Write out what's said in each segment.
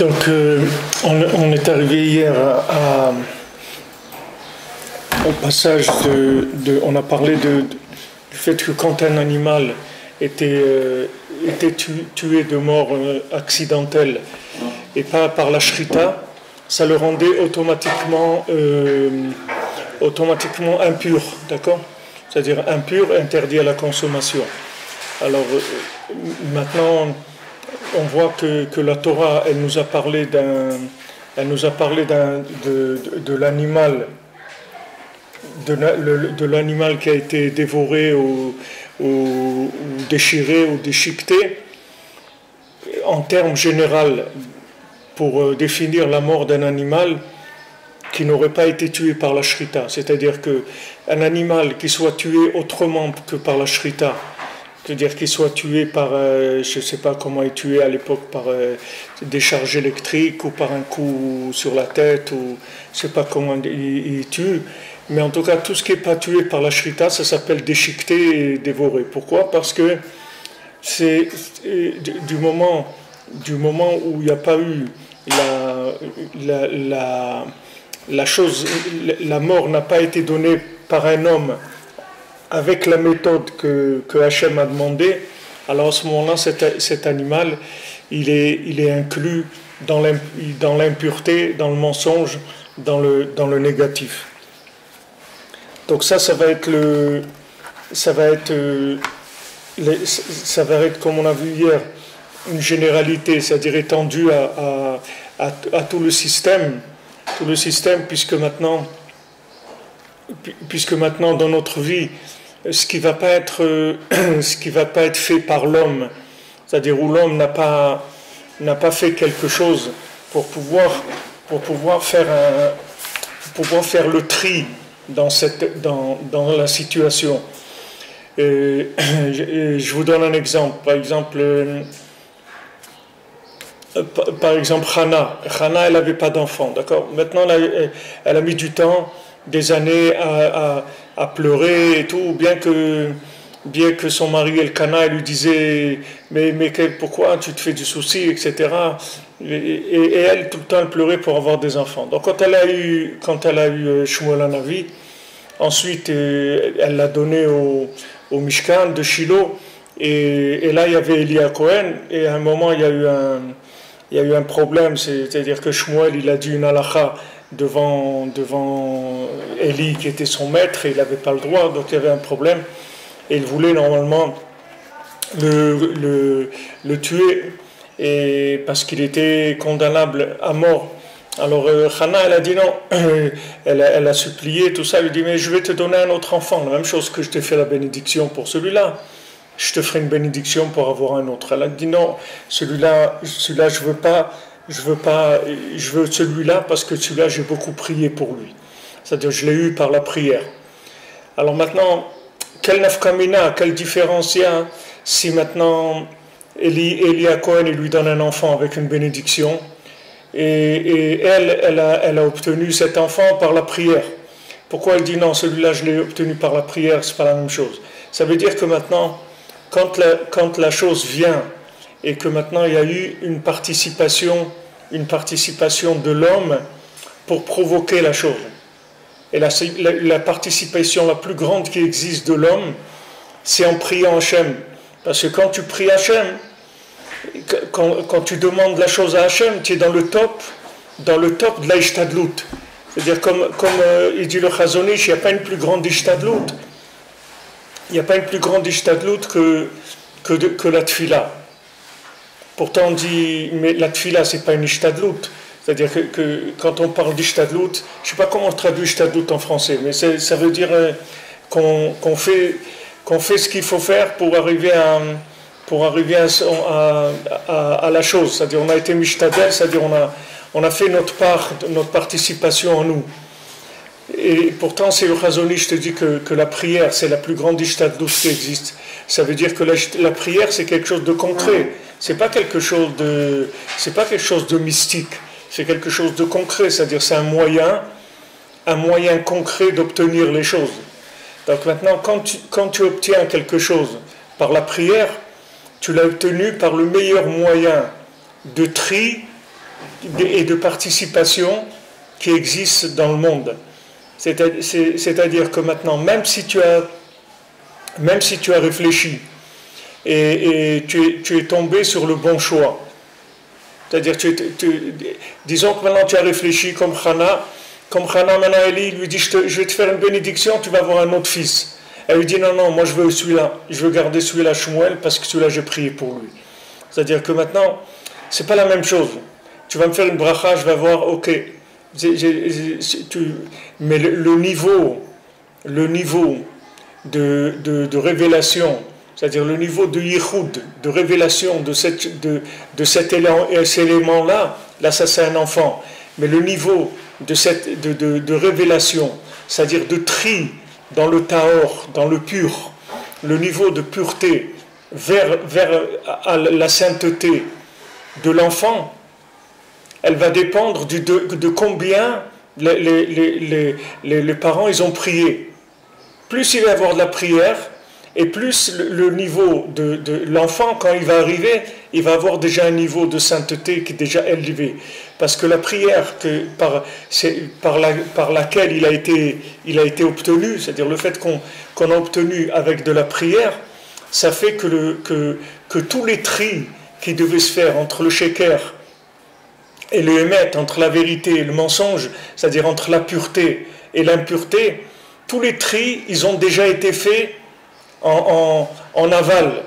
Donc, on est arrivé hier au passage on a parlé du fait que quand un animal était tué de mort accidentelle et pas par la shrita, ça le rendait automatiquement impur, d'accord? C'est-à-dire impur, interdit à la consommation. Alors maintenant, on voit que la Torah, elle nous a parlé de l'animal, de l'animal qui a été dévoré ou déchiré ou déchiqueté, en termes généraux, pour définir la mort d'un animal qui n'aurait pas été tué par la shrita. C'est-à-dire qu'un animal qui soit tué autrement que par la shrita, c'est-à-dire qu'il soit tué par, je ne sais pas comment il est tué à l'époque, par des charges électriques ou par un coup sur la tête, ou je ne sais pas comment il tue, mais en tout cas tout ce qui n'est pas tué par la shrita, ça s'appelle déchiqueté et dévoré. Pourquoi? Parce que c'est du moment où il n'y a pas eu la mort n'a pas été donnée par un homme avec la méthode que Hachem a demandé, alors à ce moment-là, cet animal, il est inclus dans l'impureté, dans le mensonge, dans le négatif. Donc ça va être comme on a vu hier, une généralité, c'est-à-dire étendue à tout le système, puisque maintenant dans notre vie, ce qui va pas être fait par l'homme, c'est-à-dire où l'homme n'a pas fait quelque chose pour pouvoir faire le tri dans la situation. Je vous donne un exemple. Par exemple, Hannah, elle n'avait pas d'enfant, d'accord? Maintenant, elle a mis du temps, des années à pleurer et tout, bien que son mari Elkana lui disait mais pourquoi tu te fais du souci, etc. Et elle, tout le temps, elle pleurait pour avoir des enfants. Donc quand elle a eu Shmuel Hanavi, ensuite elle l'a donné au Mishkan de Shiloh, et là il y avait Elia Cohen, et à un moment il y a eu un problème, c'est-à-dire que Shmuel, il a dit une halakha devant Eli qui était son maître, et il n'avait pas le droit, donc il y avait un problème, et il voulait normalement le tuer, et parce qu'il était condamnable à mort. Alors Hannah, elle a dit non, elle a supplié, tout ça, elle lui dit mais je vais te donner un autre enfant, la même chose que je t'ai fait la bénédiction pour celui-là, je te ferai une bénédiction pour avoir un autre. Elle a dit non, celui-là je veux celui-là parce que celui-là j'ai beaucoup prié pour lui. C'est-à-dire je l'ai eu par la prière. Alors maintenant, quelle nafkamina, quelle différence il y a si maintenant Elia Cohen lui donne un enfant avec une bénédiction et elle a obtenu cet enfant par la prière. Pourquoi elle dit non, celui-là je l'ai obtenu par la prière, c'est pas la même chose. Ça veut dire que maintenant, quand la chose vient et que maintenant il y a eu une participation de l'homme pour provoquer la chose. Et la participation la plus grande qui existe de l'homme, c'est en priant Hachem. Parce que quand tu pries Hachem, quand tu demandes la chose à Hachem, tu es dans le top de la ishtadlut. C'est-à-dire comme il dit le Chazon Ish, il n'y a pas une plus grande ishtadlut. Il n'y a pas une plus grande ishtadlut que la tfila. Pourtant on dit, mais la tfila c'est pas une ishtadlut. C'est-à-dire que quand on parle d'ishtadlut, je ne sais pas comment on traduit ishtadlut en français, mais ça veut dire qu'on fait ce qu'il faut faire pour arriver à la chose. C'est-à-dire on a été mishtadel, c'est-à-dire on a fait notre participation en nous. Et pourtant, c'est le Chazon Ish, je te dis que la prière, c'est la plus grande ishtadlut qui existe. Ça veut dire que la prière, c'est quelque chose de concret. C'est pas quelque chose de mystique. C'est quelque chose de concret. C'est-à-dire, c'est un moyen concret d'obtenir les choses. Donc maintenant, quand tu obtiens quelque chose par la prière, tu l'as obtenu par le meilleur moyen de tri et de participation qui existent dans le monde. C'est-à-dire que maintenant, même si tu as réfléchi et tu es tombé sur le bon choix, c'est-à-dire, disons que maintenant tu as réfléchi comme Hana maintenant Eli lui dit, je vais te faire une bénédiction, tu vas avoir un autre fils. Elle lui dit, non, non, moi je veux celui-là, je veux garder celui-là Shmuel parce que celui-là j'ai prié pour lui. C'est-à-dire que maintenant, c'est pas la même chose. Tu vas me faire une bracha, je vais voir, ok, mais le niveau de révélation, c'est-à-dire le niveau de yichud, de révélation de cet élément-là, là ça c'est un enfant, mais le niveau de révélation, c'est-à-dire de tri dans le tahor, dans le pur, le niveau de pureté vers la sainteté de l'enfant, elle va dépendre de combien les parents ils ont prié. Plus il va y avoir de la prière, et plus le niveau de l'enfant, quand il va arriver, il va avoir déjà un niveau de sainteté qui est déjà élevé. Parce que la prière par laquelle il a été obtenu, c'est-à-dire le fait qu'on a obtenu avec de la prière, ça fait que tous les tris qui devaient se faire entre le sheker et le émet, entre la vérité et le mensonge, c'est-à-dire entre la pureté et l'impureté, tous les tris, ils ont déjà été faits en aval.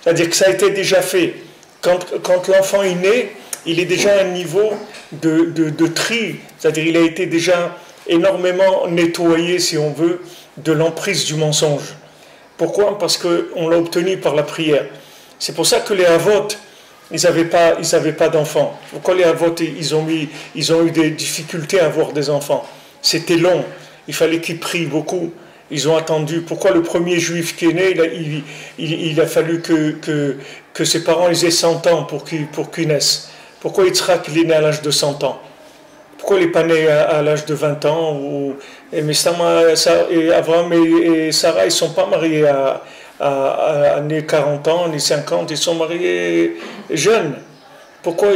C'est-à-dire que ça a été déjà fait. Quand l'enfant est né, il est déjà à un niveau de tri, c'est-à-dire il a été déjà énormément nettoyé, si on veut, de l'emprise du mensonge. Pourquoi ? Parce qu'on l'a obtenu par la prière. C'est pour ça que les Havot, ils n'avaient pas d'enfants. Pourquoi les Havot, ils ont eu des difficultés à avoir des enfants ? C'était long, il fallait qu'ils prient beaucoup. Ils ont attendu. Pourquoi le premier juif qui est né, il a fallu que ses parents aient 100 ans pour qu'il naisse. Pourquoi Yitzhak il est né à l'âge de 100 ans? Pourquoi il n'est pas né à l'âge de 20 ans et Abraham et Sarah, ils ne sont pas mariés à né 40 ans, ni 50, ils sont mariés jeunes. Pourquoi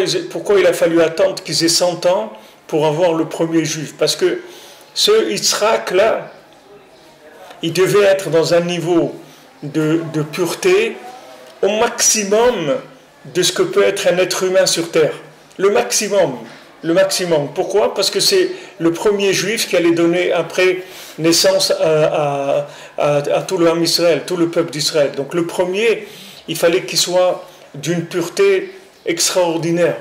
il a fallu attendre qu'ils aient 100 ans pour avoir le premier juif? Parce que ce Yitzhak-là, il devait être dans un niveau de pureté au maximum de ce que peut être un être humain sur terre. Le maximum. Pourquoi ? Parce que c'est le premier juif qui allait donner après naissance à tout le Ham Israël, tout le peuple d'Israël. Donc le premier, il fallait qu'il soit d'une pureté extraordinaire.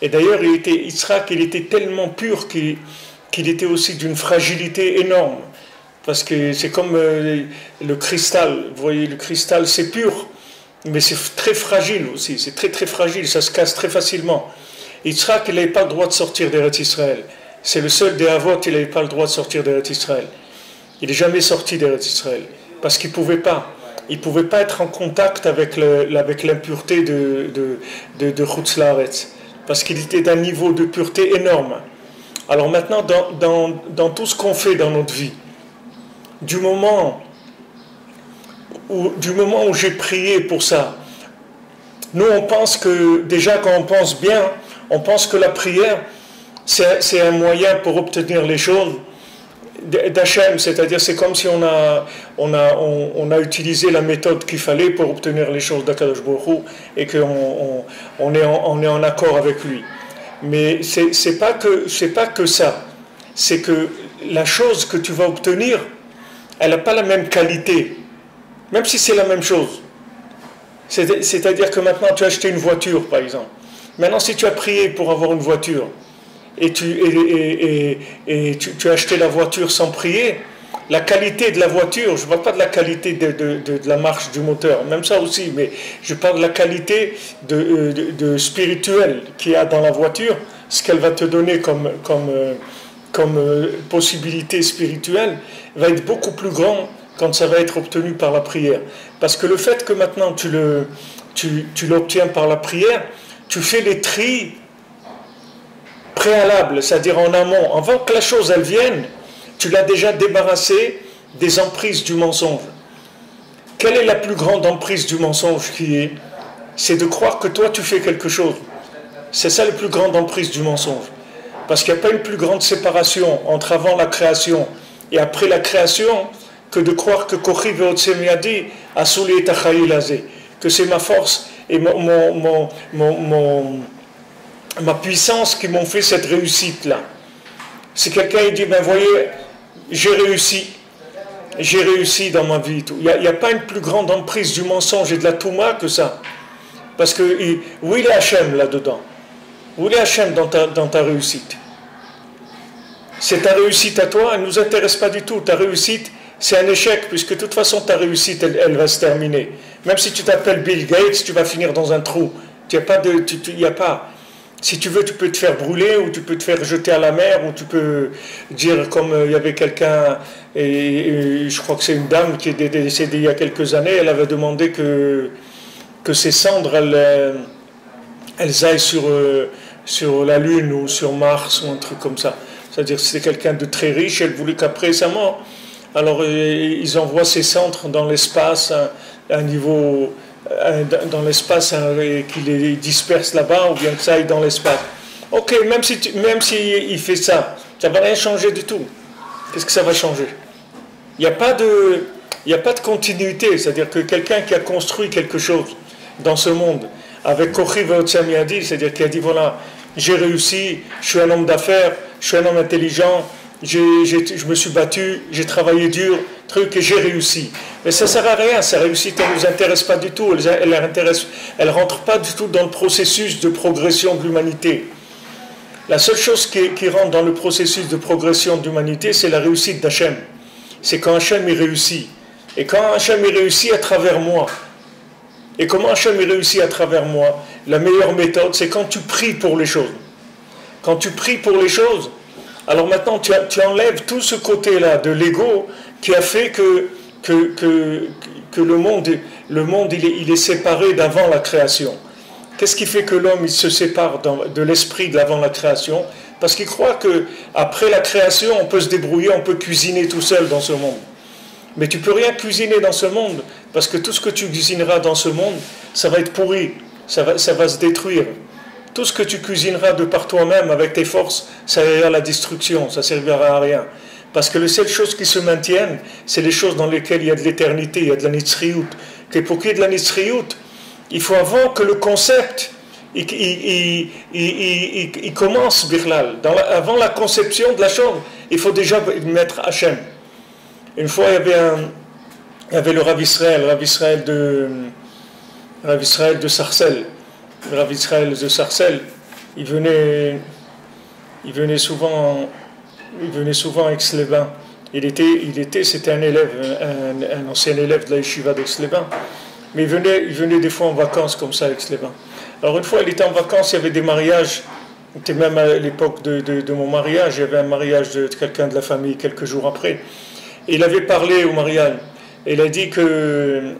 Et d'ailleurs, Yitzhak, il était tellement pur qu'il était aussi d'une fragilité énorme. Parce que c'est comme le cristal. Vous voyez, le cristal, c'est pur, mais c'est très fragile aussi. C'est très très fragile, ça se casse très facilement. Yitzhak, il n'avait pas le droit de sortir d'Eretz Israël. C'est le seul des Havot, il n'avait pas le droit de sortir d'Eretz Israël. Il n'est jamais sorti d'Eretz Israël. Parce qu'il ne pouvait pas. Il ne pouvait pas être en contact avec l'impureté de Chutz La'aretz. Parce qu'il était d'un niveau de pureté énorme. Alors maintenant, dans tout ce qu'on fait dans notre vie, du moment où j'ai prié pour ça, nous on pense que, déjà quand on pense bien, on pense que la prière c'est un moyen pour obtenir les choses d'Hachem, c'est-à-dire c'est comme si on a utilisé la méthode qu'il fallait pour obtenir les choses d'Akadosh Baruch Hu et qu'on est en accord avec lui. Mais c'est pas que ça, c'est que la chose que tu vas obtenir, elle n'a pas la même qualité, même si c'est la même chose. C'est-à-dire que maintenant tu as acheté une voiture, par exemple. Maintenant, si tu as prié pour avoir une voiture et tu as acheté la voiture sans prier, la qualité de la voiture, je ne parle pas de la qualité de la marche du moteur, même ça aussi, mais je parle de la qualité de spirituelle qu'il y a dans la voiture, ce qu'elle va te donner comme possibilité spirituelle va être beaucoup plus grand quand ça va être obtenu par la prière. Parce que le fait que maintenant tu l'obtiens par la prière, tu fais les tris préalables, c'est-à-dire en amont. Avant que la chose elle vienne, tu l'as déjà débarrassé des emprises du mensonge. Quelle est la plus grande emprise du mensonge qui est ? C'est de croire que toi tu fais quelque chose. C'est ça la plus grande emprise du mensonge. Parce qu'il n'y a pas une plus grande séparation entre avant la création et après la création que de croire que Kochi ve'otsemiadi asuli et achayilazé, que c'est ma force et ma puissance qui m'ont fait cette réussite-là. Si quelqu'un dit, ben voyez, j'ai réussi dans ma vie. Il n'y a pas une plus grande emprise du mensonge et de la Touma que ça. Parce que, où il est Hachem là-dedans? Où il est Hachem dans ta réussite? C'est ta réussite à toi, elle ne nous intéresse pas du tout. Ta réussite, c'est un échec, puisque de toute façon, ta réussite, elle va se terminer. Même si tu t'appelles Bill Gates, tu vas finir dans un trou. Il n'y a pas. Si tu veux, tu peux te faire brûler, ou tu peux te faire jeter à la mer, ou tu peux dire, comme il y avait quelqu'un, et je crois que c'est une dame qui est décédée il y a quelques années, elle avait demandé que ses cendres, elles aillent sur la Lune, ou sur Mars, ou un truc comme ça. C'est-à-dire que c'était quelqu'un de très riche, elle voulait qu'après sa mort, alors ils envoient ses cendres dans l'espace, à un niveau... dans l'espace, qu'il les disperse là-bas, ou bien que ça aille dans l'espace. Ok, même si il fait ça, ça ne va rien changer du tout. Qu'est-ce que ça va changer? Il n'y a pas de continuité, c'est-à-dire que quelqu'un qui a construit quelque chose dans ce monde, avec Kochi ve'otsemiadi, c'est-à-dire qui a dit, voilà, j'ai réussi, je suis un homme d'affaires, je suis un homme intelligent, je me suis battu, j'ai travaillé dur, et j'ai réussi. Mais ça ne sert à rien, sa réussite, elle ne nous intéresse pas du tout, elle ne rentre pas du tout dans le processus de progression de l'humanité. La seule chose qui rentre dans le processus de progression de l'humanité, c'est la réussite d'Hachem. C'est quand Hachem y réussit. Et quand Hachem y réussit à travers moi. Et comment Hachem y réussit à travers moi? La meilleure méthode, c'est quand tu pries pour les choses. Quand tu pries pour les choses, alors maintenant tu enlèves tout ce côté-là de l'ego qui a fait que le monde il est séparé d'avant la création. Qu'est-ce qui fait que l'homme il se sépare de l'esprit d'avant la création? Parce qu'il croit qu'après la création, on peut se débrouiller, on peut cuisiner tout seul dans ce monde. Mais tu ne peux rien cuisiner dans ce monde, parce que tout ce que tu cuisineras dans ce monde, ça va être pourri, ça va se détruire. Tout ce que tu cuisineras de par toi-même avec tes forces, ça ira à la destruction, ça ne servira à rien. Parce que les seules choses qui se maintiennent, c'est les choses dans lesquelles il y a de l'éternité, il y a de la nitzriout. Et pour qu'il y ait de la nitzriout, il faut avant que le concept il commence, Birlal. Avant la conception de la chose, il faut déjà mettre Hachem. Une fois, il y avait le Rav Israël de Sarcelles. Le Rav Israël de Sarcelles, il venait souvent à Aix-les-Bains. C'était un élève, un ancien élève de la yeshiva d'Aix-les-Bains. Mais il venait des fois en vacances comme ça à Aix-les-Bains. Alors une fois, il était en vacances, il y avait des mariages. C'était même à l'époque de mon mariage, il y avait un mariage de quelqu'un de la famille quelques jours après. Et il avait parlé au mariage. Et il a dit qu'il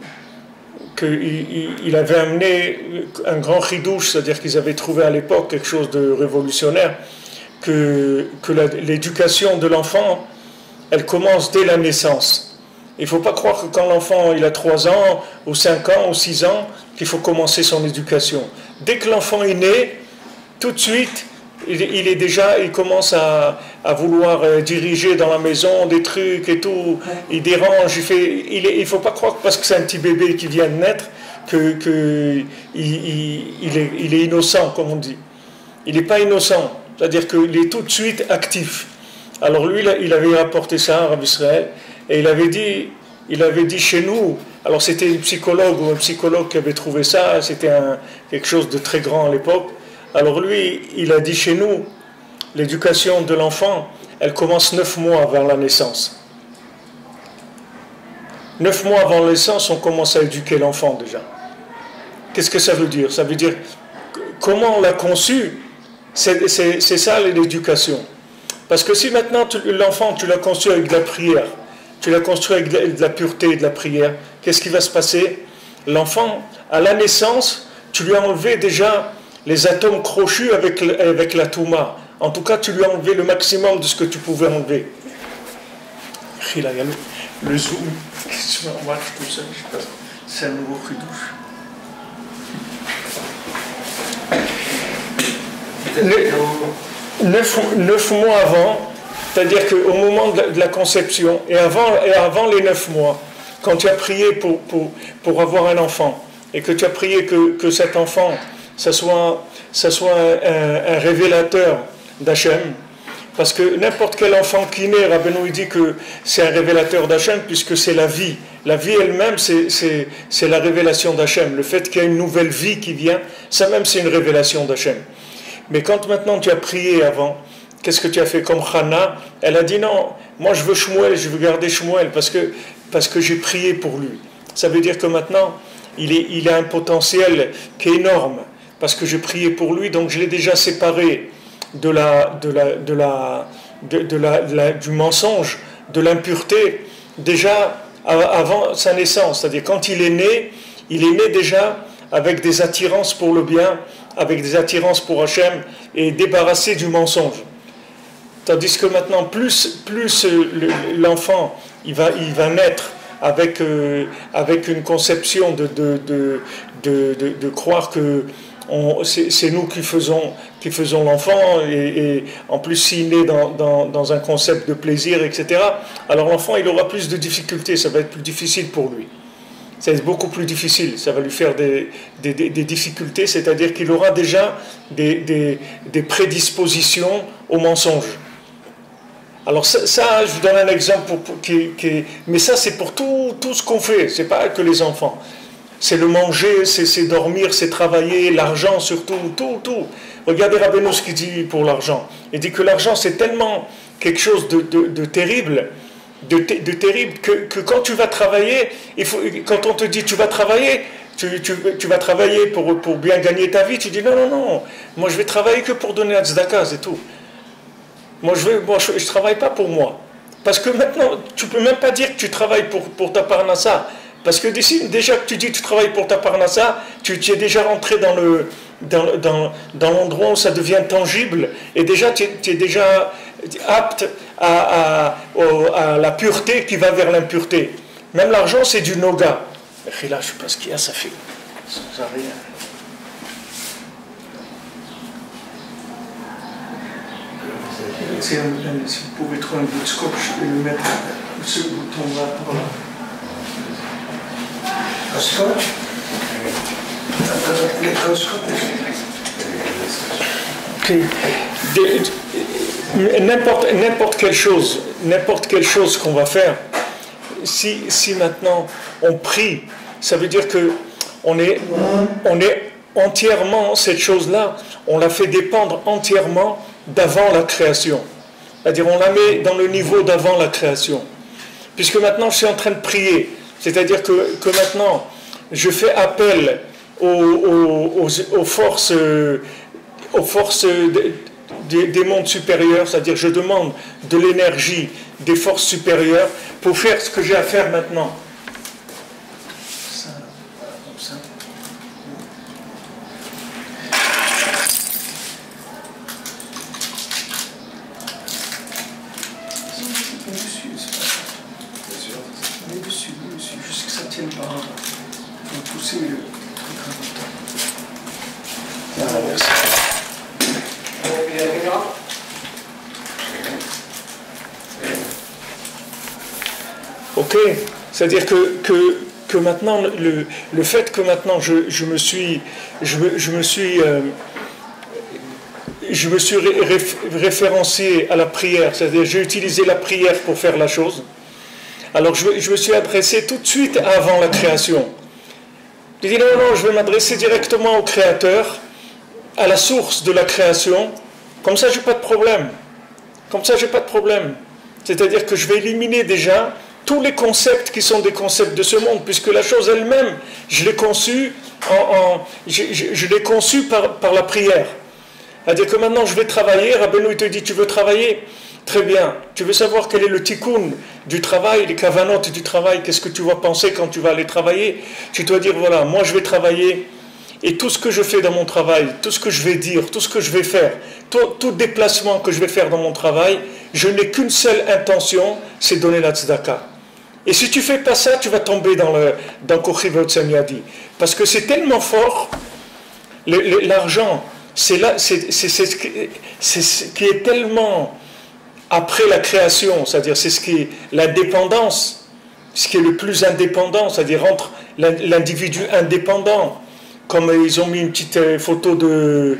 avait amené un grand chidouche, c'est-à-dire qu'ils avaient trouvé à l'époque quelque chose de révolutionnaire, que l'éducation de l'enfant, elle commence dès la naissance. Il ne faut pas croire que quand l'enfant il a 3 ans, ou 5 ans, ou 6 ans, qu'il faut commencer son éducation. Dès que l'enfant est né, tout de suite, il commence à vouloir diriger dans la maison des trucs et tout, il dérange, il ne faut pas croire que parce que c'est un petit bébé qui vient de naître, qu'il est innocent, comme on dit. Il n'est pas innocent, c'est-à-dire qu'il est tout de suite actif. Alors lui, il avait rapporté ça à Rav Israël, et il avait dit chez nous, alors c'était une psychologue ou un psychologue qui avait trouvé ça, c'était quelque chose de très grand à l'époque. Alors lui, il a dit chez nous, l'éducation de l'enfant, elle commence 9 mois avant la naissance. 9 mois avant la naissance, on commence à éduquer l'enfant déjà. Qu'est-ce que ça veut dire? Ça veut dire, comment on l'a conçu, c'est ça l'éducation. Parce que si maintenant l'enfant, tu l'as conçu avec de la prière, tu l'as construit avec de la pureté et de la prière, qu'est-ce qui va se passer? L'enfant, à la naissance, tu lui as enlevé déjà les atomes crochus avec la Touma. En tout cas, tu lui as enlevé le maximum de ce que tu pouvais enlever. Il y a le zoom. On marche tout ça, je sais pas. C'est un nouveau chidouche. neuf mois avant, c'est-à-dire qu'au moment de la conception, et avant les 9 mois, quand tu as prié pour avoir un enfant, et que tu as prié que cet enfant, ça soit un révélateur d'Hachem, parce que n'importe quel enfant qui naît, Rabbeinu dit que c'est un révélateur d'Hachem, puisque c'est la vie. La vie elle-même, c'est la révélation d'Hachem. Le fait qu'il y a une nouvelle vie qui vient, ça même c'est une révélation d'Hachem. Mais quand maintenant tu as prié avant, qu'est-ce que tu as fait comme Chana? Elle a dit non, moi je veux Shmuel, je veux garder Shmuel, parce que j'ai prié pour lui. Ça veut dire que maintenant, il a un potentiel qui est énorme, parce que j'ai prié pour lui, donc je l'ai déjà séparé du mensonge, de l'impureté, déjà avant sa naissance. C'est-à-dire quand il est né déjà avec des attirances pour le bien, avec des attirances pour Hachem, et débarrassé du mensonge. Tandis que maintenant, plus l'enfant il va naître avec une conception de croire que c'est nous qui faisons l'enfant, et en plus s'il est dans un concept de plaisir, etc., alors l'enfant il aura plus de difficultés, ça va être plus difficile pour lui. Ça va être beaucoup plus difficile, ça va lui faire des difficultés, c'est-à-dire qu'il aura déjà des prédispositions au mensonge. Alors ça, je vous donne un exemple, mais ça c'est pour tout ce qu'on fait, c'est pas que les enfants. C'est le manger, c'est dormir, c'est travailler, l'argent surtout, tout. Regardez Rabbeinu ce qu'il dit pour l'argent. Il dit que l'argent c'est tellement quelque chose de terrible, terrible que quand tu vas travailler, quand on te dit tu vas travailler, tu vas travailler pour bien gagner ta vie, tu dis non, moi je vais travailler que pour donner à tzedaka, c'est tout. Moi je travaille pas pour moi. Parce que maintenant, tu peux même pas dire que tu travailles pour ta parnassa. Parce que déjà que tu dis que tu travailles pour ta parnassa, tu es déjà rentré dans l'endroit où ça devient tangible, et déjà tu es déjà apte à la pureté qui va vers l'impureté. Même l'argent, c'est du noga. Et là, je ne sais pas ce qu'il y a, ça fait. Ça n'a rien. Si vous pouvez trouver un bout de scotch et le mettre ce bouton-là par là. Un scotch? N'importe quelle chose qu'on va faire, si maintenant on prie, ça veut dire que on est entièrement, cette chose-là, on la fait dépendre entièrement d'avant la création. C'est-à-dire on la met dans le niveau d'avant la création. Puisque maintenant je suis en train de prier, c'est-à-dire que maintenant je fais appel aux forces des mondes supérieurs, c'est-à-dire je demande de l'énergie des forces supérieures pour faire ce que j'ai à faire maintenant. Ça, comme ça. Juste que ça tienne par là. Il faut pousser le truc en même temps. Voilà, merci. Ok, c'est-à-dire que maintenant, le fait que maintenant je me suis référencié à la prière, c'est-à-dire j'ai utilisé la prière pour faire la chose, alors je me suis adressé tout de suite avant la création. Je dis non, je vais m'adresser directement au Créateur, à la source de la création, comme ça j'ai pas de problème. C'est-à-dire que je vais éliminer déjà tous les concepts qui sont des concepts de ce monde, puisque la chose elle-même, je l'ai conçue par la prière. C'est-à-dire que maintenant je vais travailler, Rabbeinu il te dit tu veux travailler? Très bien. Tu veux savoir quel est le tikkun du travail, les kavanotes du travail, qu'est-ce que tu vas penser quand tu vas aller travailler? Tu dois dire voilà, moi je vais travailler, et tout ce que je fais dans mon travail, tout ce que je vais dire, tout ce que je vais faire, tout déplacement que je vais faire dans mon travail, je n'ai qu'une seule intention, c'est donner la tzedaka. Et si tu fais pas ça, tu vas tomber dans Kochivot Samyadi. Parce que c'est tellement fort, l'argent, c'est là, c'est ce qui est tellement après la création, c'est-à-dire c'est ce qui est l'indépendance, ce qui est le plus indépendant, c'est-à-dire entre l'individu indépendant, comme ils ont mis une petite photo de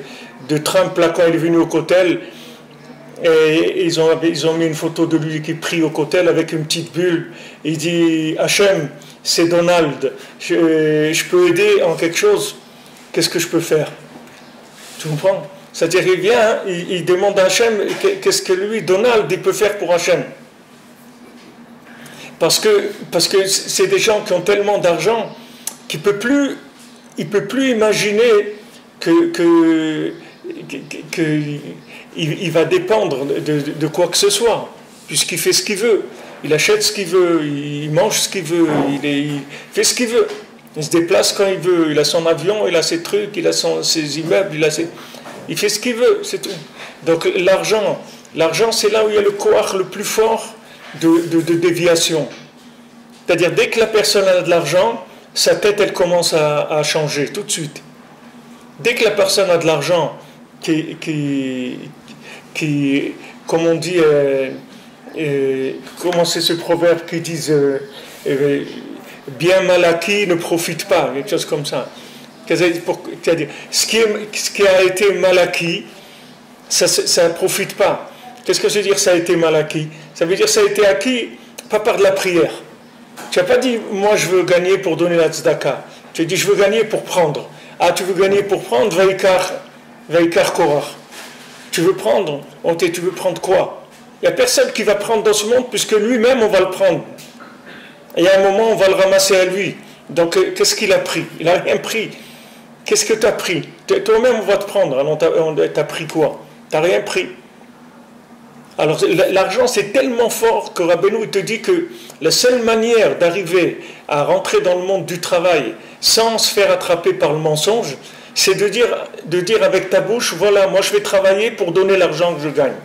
Trump là quand il est venu au Kotel, et ils ont mis une photo de lui qui prie au Kotel avec une petite bulle. Il dit Hachem, c'est Donald, je peux aider en quelque chose, qu'est-ce que je peux faire? Tu comprends? C'est-à-dire il vient, il demande à Hachem qu'est-ce que lui, Donald, il peut faire pour Hachem. Parce que c'est des gens qui ont tellement d'argent qu'il ne peut plus imaginer il va dépendre de quoi que ce soit, puisqu'il fait ce qu'il veut, il achète ce qu'il veut, il mange ce qu'il veut, il fait ce qu'il veut, il se déplace quand il veut, il a son avion, il a ses trucs, il a ses immeubles, il fait ce qu'il veut, c'est tout. Donc l'argent c'est là où il y a le koach le plus fort de déviation. C'est-à-dire dès que la personne a de l'argent, sa tête elle commence à changer tout de suite. Dès que la personne a de l'argent, qui comme on dit, comment c'est ce proverbe qui dit bien mal acquis ne profite pas, quelque chose comme ça. C'est-à-dire, ce qui a été mal acquis, ça ne profite pas. Qu'est-ce que ça veut dire ça a été mal acquis? Ça veut dire ça a été acquis pas par de la prière. Tu n'as pas dit moi je veux gagner pour donner la tzedaka. Tu as dit je veux gagner pour prendre. Ah, tu veux gagner pour prendre, Vaikar Korach. Tu veux prendre, tu veux prendre quoi? Il n'y a personne qui va prendre dans ce monde puisque lui-même on va le prendre. Et à un moment on va le ramasser à lui. Donc qu'est-ce qu'il a pris? Il n'a rien pris. Qu'est-ce que tu as pris? Toi-même on va te prendre. Alors tu as pris quoi? Tu n'as rien pris. Alors l'argent c'est tellement fort que Rabbeinu il te dit que la seule manière d'arriver à rentrer dans le monde du travail sans se faire attraper par le mensonge, c'est de dire avec ta bouche, voilà, moi je vais travailler pour donner l'argent que je gagne.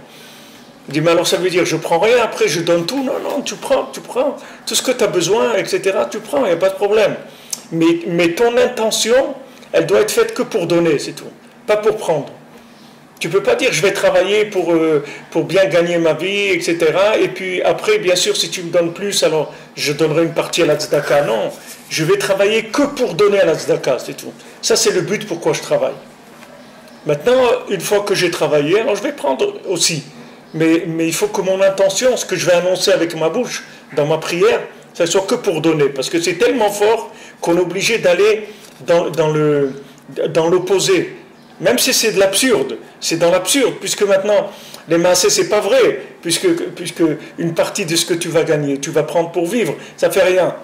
Il dit, mais alors ça veut dire, je prends rien, après je donne tout. Non, tu prends, tout ce que tu as besoin, etc., tu prends, il n'y a pas de problème. Mais ton intention, elle doit être faite que pour donner, c'est tout, pas pour prendre. Tu ne peux pas dire, je vais travailler pour bien gagner ma vie, etc., et puis après, bien sûr, si tu me donnes plus, alors je donnerai une partie à la tzedaka. Non, je vais travailler que pour donner à la tzedaka, c'est tout. Ça, c'est le but pourquoi je travaille. Maintenant, une fois que j'ai travaillé, alors je vais prendre aussi. Mais il faut que mon intention, ce que je vais annoncer avec ma bouche, dans ma prière, ça soit que pour donner. Parce que c'est tellement fort qu'on est obligé d'aller dans l'opposé. Même si c'est de l'absurde, c'est dans l'absurde, puisque maintenant, les massés, c'est pas vrai, puisque une partie de ce que tu vas gagner, tu vas prendre pour vivre, ça fait rien.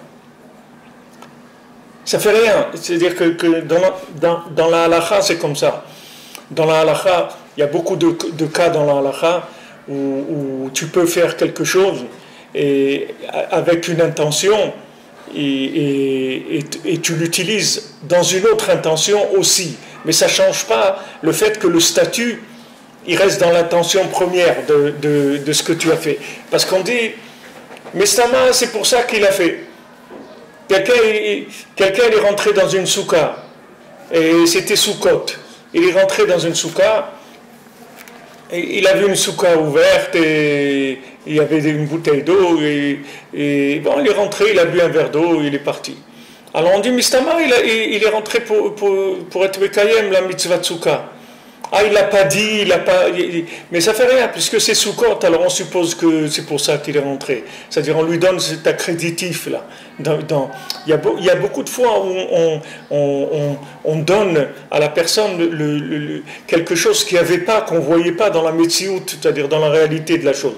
Ça fait rien. C'est-à-dire que dans la halakha, c'est comme ça. Dans la halakha, il y a beaucoup de cas dans la halakha où tu peux faire quelque chose et avec une intention et tu l'utilises dans une autre intention aussi. Mais ça ne change pas le fait que le statut, il reste dans l'intention première de ce que tu as fait. Parce qu'on dit, mais Stama, c'est pour ça qu'il a fait. Quelqu'un est rentré dans une souka, et c'était Soukot. Il est rentré dans une souka, et il a vu une souka ouverte, et il y avait une bouteille d'eau, et bon, il est rentré, il a bu un verre d'eau, il est parti. Alors on dit, Mistama, il est rentré pour être Mekayem, la mitzvah de souka. Ah, il l'a pas dit, mais ça fait rien, puisque c'est Soukot, alors on suppose que c'est pour ça qu'il est rentré. C'est-à-dire, on lui donne cet accréditif, là. Il y a beaucoup de fois où on donne à la personne quelque chose qu'il n'y avait pas, qu'on ne voyait pas dans la métiout, c'est-à-dire dans la réalité de la chose.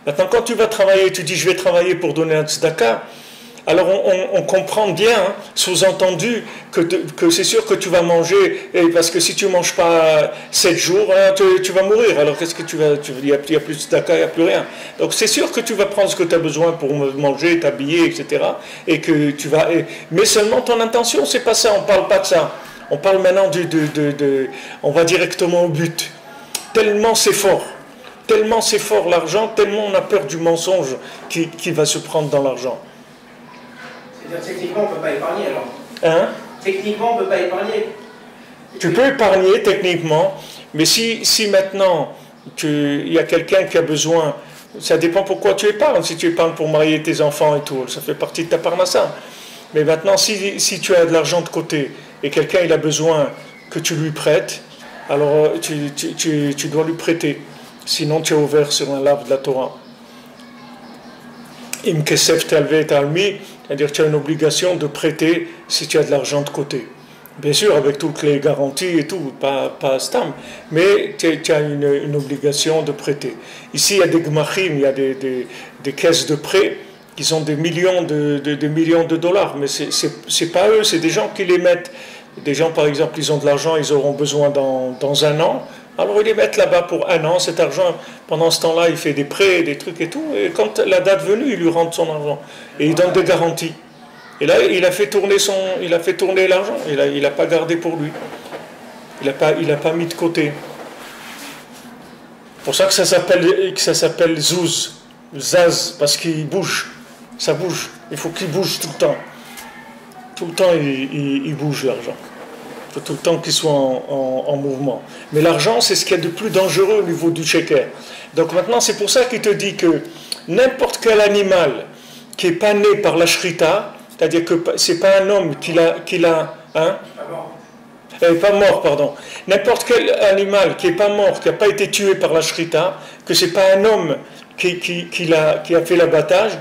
Maintenant, quand tu vas travailler, tu dis, je vais travailler pour donner un tzedaka, alors on comprend bien, hein, sous-entendu, que c'est sûr que tu vas manger, parce que si tu ne manges pas 7 jours, hein, tu vas mourir. Alors qu'est-ce que il n'y a plus de tzedaka, il n'y a plus rien. Donc c'est sûr que tu vas prendre ce que tu as besoin pour manger, t'habiller, etc. Et que tu vas, mais seulement ton intention, c'est pas ça, on ne parle pas de ça. On parle maintenant on va directement au but. Tellement c'est fort l'argent, tellement on a peur du mensonge qui va se prendre dans l'argent. Techniquement, on ne peut pas épargner alors. Hein? Techniquement, on ne peut pas épargner. Tu peux épargner techniquement, mais si maintenant il y a quelqu'un qui a besoin, ça dépend pourquoi tu épargnes. Si tu épargnes pour marier tes enfants et tout, ça fait partie de ta parnassa. Mais maintenant, si tu as de l'argent de côté et quelqu'un il a besoin que tu lui prêtes, alors tu dois lui prêter. Sinon, tu es ouvert sur un lave de la Torah. Im kesef talve talmi, c'est-à-dire que tu as une obligation de prêter si tu as de l'argent de côté. Bien sûr, avec toutes les garanties et tout, pas stam, mais tu as une obligation de prêter. Ici, il y a des gmachim, il y a des caisses de prêt qui ont des millions de dollars, mais c'est pas eux, c'est des gens qui les mettent. Des gens, par exemple, ils ont de l'argent, ils auront besoin dans un an, alors ils les mettent là-bas pour un an, cet argent, pendant ce temps-là, il fait des prêts, des trucs et tout, et quand la date venue, il lui rentre son argent, et il donne des garanties. Et là, il a fait tourner l'argent. Il n'a pas gardé pour lui. Il n'a pas mis de côté. C'est pour ça que ça s'appelle zouz, zaz, parce qu'il bouge. Ça bouge. Il faut qu'il bouge tout le temps. Tout le temps, il bouge l'argent. Il faut tout le temps qu'il soit en mouvement. Mais l'argent, c'est ce qu'il y a de plus dangereux au niveau du sheker. Donc maintenant, c'est pour ça qu'il te dit que n'importe quel animal qui n'est pas né par la shrita, c'est-à-dire que ce n'est pas un homme qui l'a hein? Pas mort, pardon. N'importe quel animal qui n'est pas mort, qui n'a pas été tué par la shrita, que ce n'est pas un homme qui a fait l'abattage,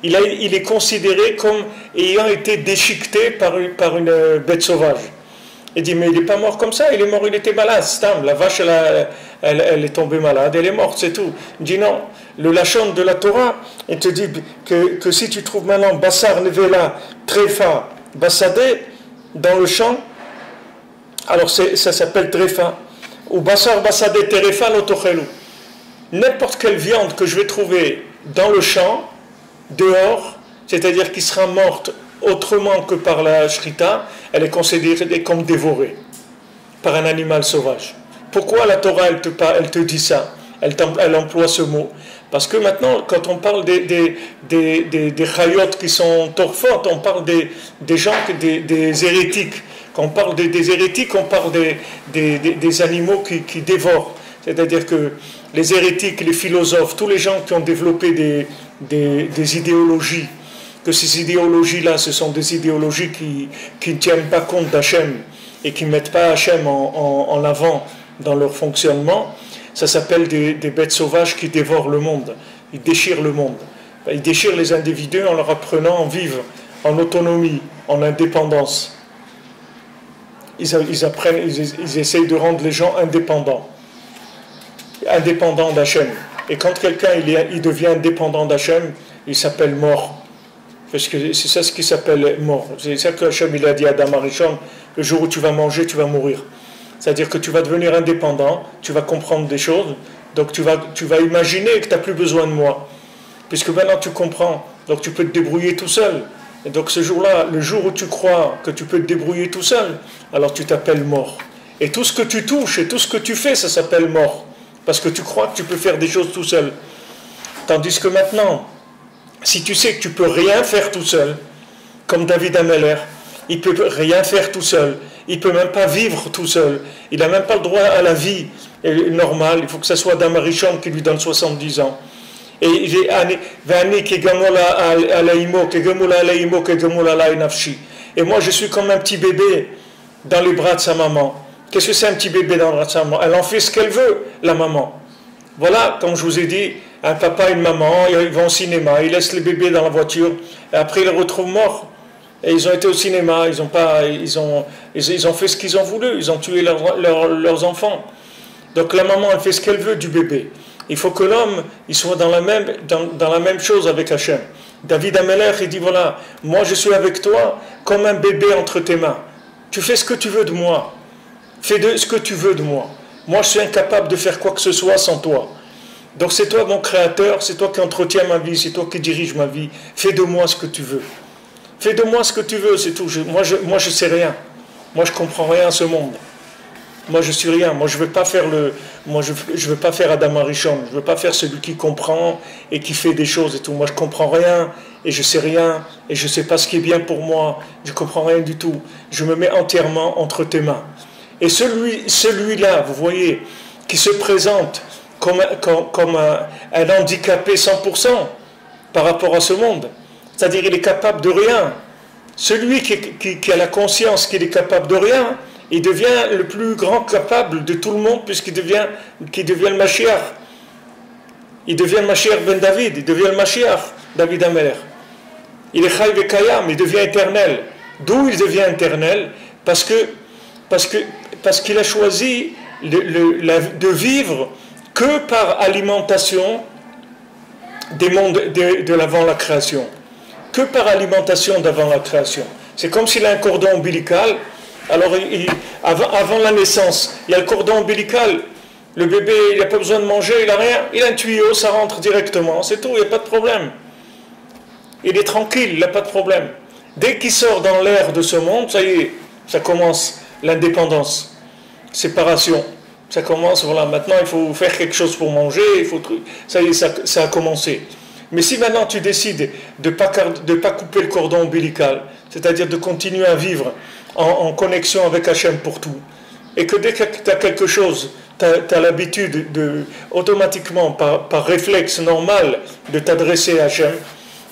il est considéré comme ayant été déchiqueté par une bête sauvage. Il dit, mais il n'est pas mort comme ça, il est mort, il était malade. La vache, elle est tombée malade, elle est morte, c'est tout. Il dit non, le lachon de la Torah, il te dit que si tu trouves maintenant Bassar Nevela, Trefa, Bassadé, dans le champ, alors ça s'appelle Trefa, ou Bassar Bassadé Terefa Lotochelu. N'importe quelle viande que je vais trouver dans le champ, dehors, c'est-à-dire qui sera morte autrement que par la shrita, elle est considérée comme dévorée par un animal sauvage. Pourquoi la Torah, elle te dit ça? Elle emploie ce mot. Parce que maintenant, quand on parle des chayot qui sont torfotes, on parle des gens, des hérétiques. Quand on parle des hérétiques, on parle des animaux qui dévorent. C'est-à-dire que les hérétiques, les philosophes, tous les gens qui ont développé des idéologies, que ces idéologies-là, ce sont des idéologies qui ne tiennent pas compte d'Hachem et qui ne mettent pas Hachem en avant dans leur fonctionnement, ça s'appelle des bêtes sauvages qui dévorent le monde. Ils déchirent le monde. Ils déchirent les individus en leur apprenant à vivre en autonomie, en indépendance. Ils essayent de rendre les gens indépendants d'Hachem. Et quand quelqu'un il devient indépendant d'Hachem, il s'appelle mort. Parce que c'est ça ce qui s'appelle mort. C'est ça que Hachem il a dit à Adam Arishon, le jour où tu vas manger, tu vas mourir. C'est-à-dire que tu vas devenir indépendant, tu vas comprendre des choses, donc tu vas imaginer que tu n'as plus besoin de moi. Puisque maintenant tu comprends, donc tu peux te débrouiller tout seul. Et donc ce jour-là, le jour où tu crois que tu peux te débrouiller tout seul, alors tu t'appelles mort. Et tout ce que tu touches et tout ce que tu fais, ça s'appelle mort. Parce que tu crois que tu peux faire des choses tout seul. Tandis que maintenant, si tu sais que tu peux rien faire tout seul, comme David Ameller, il peut rien faire tout seul, il peut même pas vivre tout seul, il n'a même pas le droit à la vie normale, il faut que ce soit Adam Arishon qui lui donne 70 ans. Et moi je suis comme un petit bébé dans les bras de sa maman. Qu'est-ce que c'est un petit bébé dans le bras de sa maman? Elle en fait ce qu'elle veut, la maman. Voilà, comme je vous ai dit, un papa et une maman, ils vont au cinéma, ils laissent les bébés dans la voiture, et après ils les retrouvent morts. Et ils ont été au cinéma, ils ont fait ce qu'ils ont voulu, ils ont tué leurs enfants. Donc la maman, elle fait ce qu'elle veut du bébé. Il faut que l'homme, il soit dans la même chose avec Hachem. David Ameller, il dit voilà, moi je suis avec toi comme un bébé entre tes mains. Tu fais ce que tu veux de moi. Fais ce que tu veux de moi. Moi je suis incapable de faire quoi que ce soit sans toi. Donc c'est toi mon créateur, c'est toi qui entretiens ma vie, c'est toi qui dirige ma vie. Fais de moi ce que tu veux. Fais de moi ce que tu veux, c'est tout. Moi je sais rien. Moi je comprends rien à ce monde. Moi je suis rien. Moi je veux pas faire je veux pas faire Adam Arishon. Je veux pas faire celui qui comprend et qui fait des choses et tout. Moi je comprends rien et je sais rien et je sais pas ce qui est bien pour moi. Je comprends rien du tout. Je me mets entièrement entre tes mains. Et celui-là, vous voyez, qui se présente comme un handicapé 100% par rapport à ce monde, c'est-à-dire il est capable de rien. Celui qui a la conscience qu'il est capable de rien, il devient le plus grand capable de tout le monde puisqu'il devient le Mashiach. Il devient le Mashiach ben David, il devient le Mashiach, David Ameler. Il est Chai Vekayam, il devient éternel. D'où il devient éternel? Parce qu'il a choisi de vivre que par alimentation des mondes de l'avant la création. Que par alimentation d'avant la création. C'est comme s'il a un cordon ombilical. Alors, avant la naissance, il y a le cordon ombilical. Le bébé, il n'a pas besoin de manger, il n'a rien. Il a un tuyau, ça rentre directement. C'est tout, il n'y a pas de problème. Il est tranquille, il n'a pas de problème. Dès qu'il sort dans l'air de ce monde, ça y est, ça commence l'indépendance, séparation. Ça commence, voilà, maintenant il faut faire quelque chose pour manger, ça y est, ça a commencé. Mais si maintenant tu décides de ne pas couper le cordon ombilical, c'est-à-dire de continuer à vivre en connexion avec Hachem pour tout, et que dès que tu as quelque chose, tu as l'habitude automatiquement, par réflexe normal, de t'adresser à Hachem,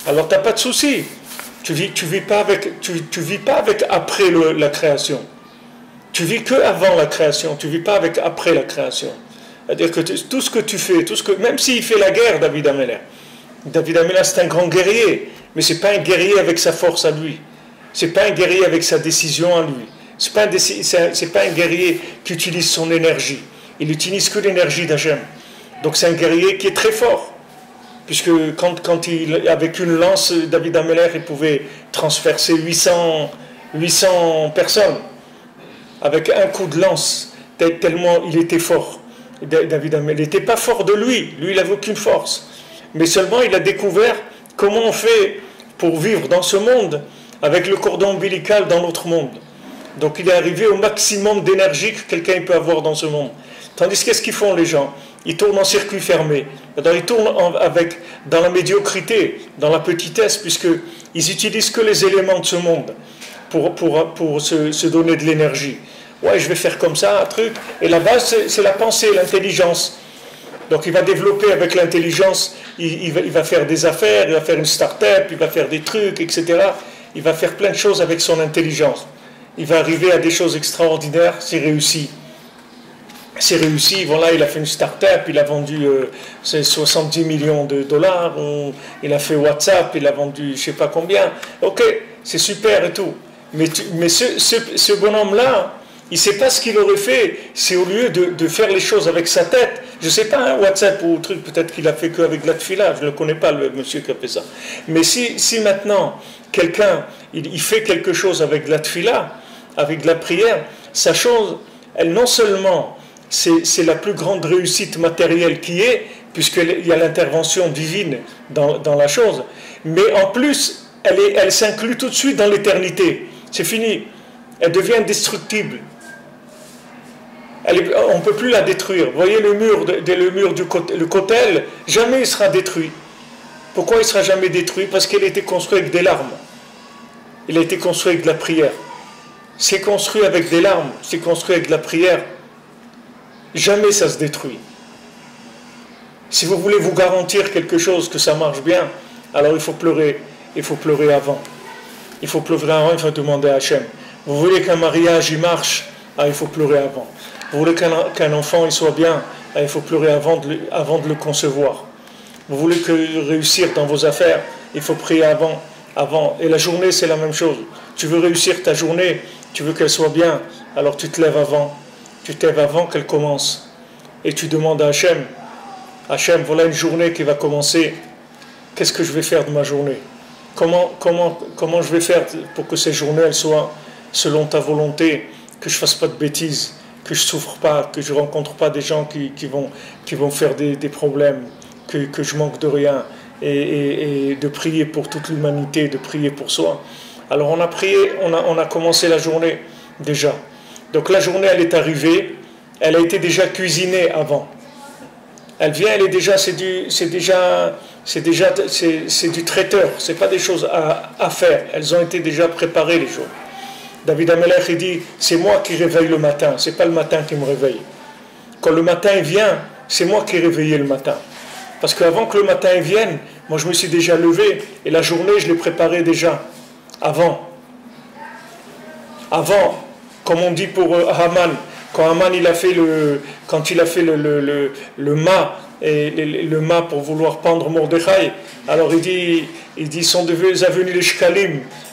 alors tu n'as pas de souci. Tu vis pas avec après la création. Tu vis que avant la création, tu vis pas avec après la création. C'est-à-dire que tout ce que tu fais, même s'il fait la guerre, David Ameller c'est un grand guerrier, mais c'est pas un guerrier avec sa force à lui. C'est pas un guerrier avec sa décision à lui. C'est pas un guerrier qui utilise son énergie. Il n'utilise que l'énergie d'Hachem. Donc c'est un guerrier qui est très fort. Puisque quand avec une lance, David Ameller, il pouvait transpercer 800 personnes. Avec un coup de lance, tellement il était fort. David Ameller, il n'était pas fort de lui. Lui, il n'avait aucune force. Mais seulement, il a découvert comment on fait pour vivre dans ce monde avec le cordon ombilical dans l'autre monde. Donc, il est arrivé au maximum d'énergie que quelqu'un peut avoir dans ce monde. Tandis qu'est-ce qu'ils font les gens? Ils tournent en circuit fermé. Ils tournent dans la médiocrité, dans la petitesse, puisqu'ils utilisent que les éléments de ce monde pour se donner de l'énergie. Ouais, je vais faire comme ça, un truc. Et la base, c'est la pensée, l'intelligence. Donc il va développer avec l'intelligence, il va faire des affaires, il va faire une start-up, il va faire des trucs, etc. Il va faire plein de choses avec son intelligence. Il va arriver à des choses extraordinaires, c'est réussi. C'est réussi, voilà, il a fait une start-up, il a vendu 70 millions de dollars, il a fait WhatsApp, il a vendu je ne sais pas combien. Ok, c'est super et tout. Mais ce bonhomme-là, il ne sait pas ce qu'il aurait fait si au lieu de faire les choses avec sa tête, je ne sais pas, hein, WhatsApp ou truc, peut-être qu'il a fait qu'avec de la tefila, je ne le connais pas, le monsieur qui a fait ça. Mais si maintenant, quelqu'un, il fait quelque chose avec de la tefila, avec de la prière, sa chose, elle non seulement, c'est la plus grande réussite matérielle qui est, puisqu'il y a l'intervention divine dans la chose, mais en plus, elle s'inclut tout de suite dans l'éternité. C'est fini. Elle devient indestructible. On ne peut plus la détruire. Vous voyez le mur le kotel, jamais il sera détruit. Pourquoi il ne sera jamais détruit? Parce qu'il a été construit avec des larmes. Il a été construit avec de la prière. C'est construit avec des larmes, c'est construit avec de la prière. Jamais ça se détruit. Si vous voulez vous garantir quelque chose, que ça marche bien, alors il faut pleurer. Il faut pleurer avant. Il faut pleurer avant, il faut demander à Hachem. Vous voulez qu'un mariage il marche, il faut pleurer avant. Vous voulez qu'un enfant il soit bien, il faut pleurer avant de le concevoir. Vous voulez réussir dans vos affaires, il faut prier avant. Et la journée c'est la même chose. Tu veux réussir ta journée, tu veux qu'elle soit bien, alors tu te lèves avant. Tu te lèves avant qu'elle commence. Et tu demandes à Hachem, Hachem, voilà une journée qui va commencer. Qu'est-ce que je vais faire de ma journée? Comment je vais faire pour que cette journée elle soit selon ta volonté, que je ne fasse pas de bêtises, que je ne souffre pas, que je ne rencontre pas des gens qui vont faire des problèmes, que je manque de rien, et de prier pour toute l'humanité, de prier pour soi. Alors on a prié, on a commencé la journée déjà. Donc la journée elle est arrivée, elle a été déjà cuisinée avant. Elle vient, elle est déjà, c'est du traiteur, c'est pas des choses à faire. Elles ont été déjà préparées les choses. David Amelech, il dit, c'est moi qui réveille le matin, c'est pas le matin qui me réveille. Quand le matin vient, c'est moi qui ai réveillé le matin. Parce qu'avant que le matin vienne, moi je me suis déjà levé, et la journée, je l'ai préparée déjà, avant. Avant, comme on dit pour Haman, quand Haman quand il a fait le mât, et le mât pour vouloir pendre Mordechai, alors il dit sont venus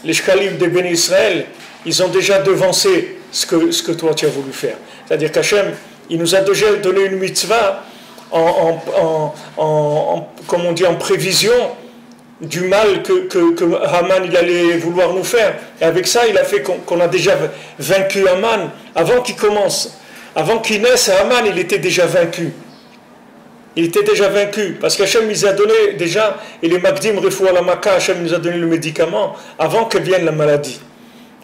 les shkalim des bénis Israël, ils ont déjà devancé ce que toi tu as voulu faire. C'est-à-dire qu'Hachem, il nous a déjà donné une mitzvah comme on dit, en prévision du mal que Haman il allait vouloir nous faire. Et avec ça, il a fait qu'on a déjà vaincu Haman. Avant qu'il commence, avant qu'il naisse, Haman, il était déjà vaincu. Il était déjà vaincu. Parce qu'Hachem nous a donné déjà, et les Magdim Refoua la Maka, Hachem nous a donné le médicament avant que vienne la maladie.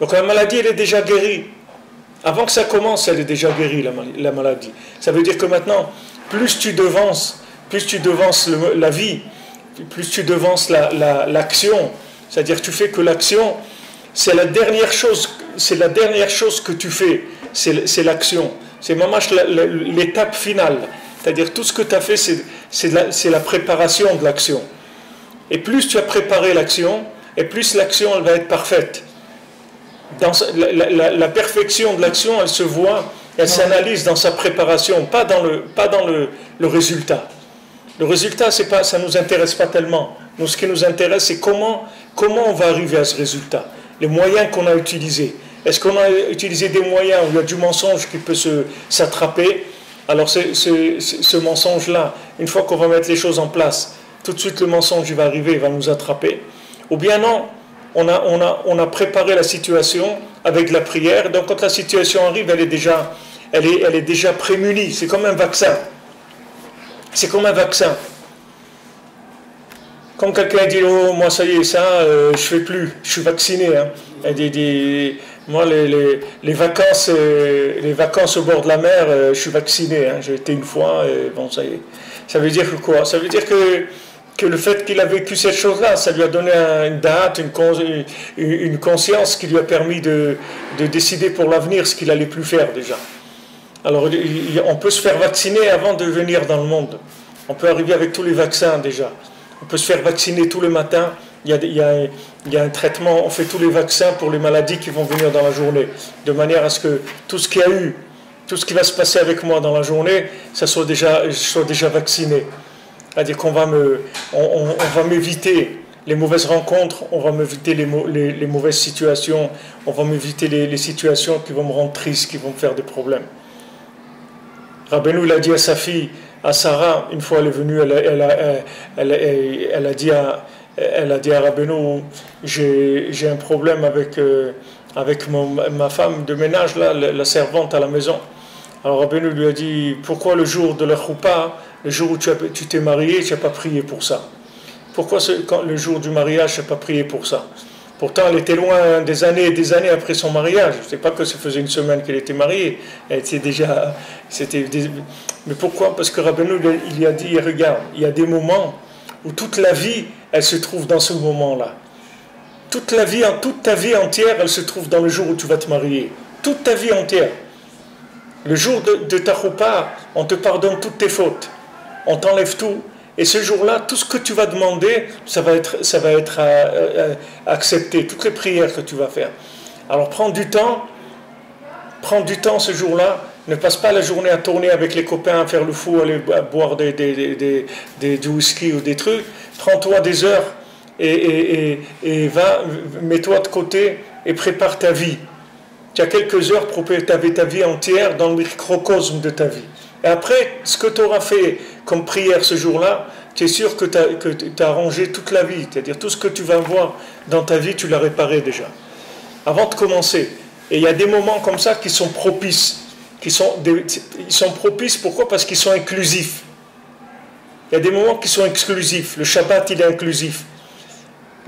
Donc la maladie, elle est déjà guérie. Avant que ça commence, elle est déjà guérie, la maladie. Ça veut dire que maintenant, plus tu devances la vie, plus tu devances l'action, c'est-à-dire tu fais que l'action, c'est la dernière chose que tu fais, c'est l'action. C'est mamash l'étape finale. C'est-à-dire tout ce que tu as fait, c'est la préparation de l'action. Et plus tu as préparé l'action, et plus l'action elle va être parfaite. La perfection de l'action, elle se voit, elle s'analyse dans sa préparation, pas dans le résultat. Le résultat, ça ne nous intéresse pas tellement. Nous, ce qui nous intéresse, c'est comment on va arriver à ce résultat. Les moyens qu'on a utilisés. Est-ce qu'on a utilisé des moyens où il y a du mensonge qui peut s'attraper? Alors ce mensonge-là, une fois qu'on va mettre les choses en place, tout de suite le mensonge il va arriver, il va nous attraper. Ou bien non, on a préparé la situation avec la prière, donc quand la situation arrive, elle est déjà prémunie, c'est comme un vaccin. C'est comme un vaccin. Comme quelqu'un dit, oh, moi ça y est, je fais plus, je suis vacciné. Hein. Moi, les vacances au bord de la mer, je suis vacciné. Hein. J'ai été une fois, et bon, ça y est. Ça veut dire que quoi? Ça veut dire que le fait qu'il a vécu cette chose-là, ça lui a donné une date, une conscience qui lui a permis de décider pour l'avenir ce qu'il allait plus faire déjà. Alors, on peut se faire vacciner avant de venir dans le monde. On peut arriver avec tous les vaccins déjà. On peut se faire vacciner tous les matins. Il y a un traitement, on fait tous les vaccins pour les maladies qui vont venir dans la journée. De manière à ce que tout ce qui va se passer avec moi dans la journée, je sois déjà vacciné. C'est-à-dire qu'on va m'éviter les mauvaises rencontres, on va m'éviter les mauvaises situations, on va m'éviter les situations qui vont me rendre triste, qui vont me faire des problèmes. Rabbeinu, il a dit à sa fille, à Sarah, une fois elle est venue, elle a dit à Rabbeinu, j'ai un problème avec ma femme de ménage, là, la servante à la maison. Alors Rabbeinu lui a dit, pourquoi le jour de la choupa, le jour où tu t'es marié, tu n'as pas prié pour ça? Pourquoi le jour du mariage, tu n'as pas prié pour ça? Pourtant, elle était loin des années et des années après son mariage. Ce n'est pas que ça faisait une semaine qu'elle était mariée. Elle était déjà... Mais pourquoi? Parce que Rabbeinu, il a dit, regarde, il y a des moments où toute la vie, elle se trouve dans ce moment-là. Toute ta vie entière, elle se trouve dans le jour où tu vas te marier. Toute ta vie entière. Le jour de ta choupa, on te pardonne toutes tes fautes. On t'enlève tout. Et ce jour-là, tout ce que tu vas demander, ça va être accepté. Toutes les prières que tu vas faire. Alors prends du temps ce jour-là. Ne passe pas la journée à tourner avec les copains, à faire le fou, aller boire du whisky ou des trucs. Prends-toi des heures et mets-toi de côté et prépare ta vie. Tu as quelques heures pour préparer ta vie entière dans le microcosme de ta vie. Et après, ce que tu auras fait comme prière ce jour-là, tu es sûr que tu as arrangé toute la vie. C'est-à-dire tout ce que tu vas voir dans ta vie, tu l'as réparé déjà. Avant de commencer. Et il y a des moments comme ça qui sont propices. Ils sont propices, pourquoi? Parce qu'ils sont inclusifs. Il y a des moments qui sont exclusifs. Le Shabbat, il est inclusif.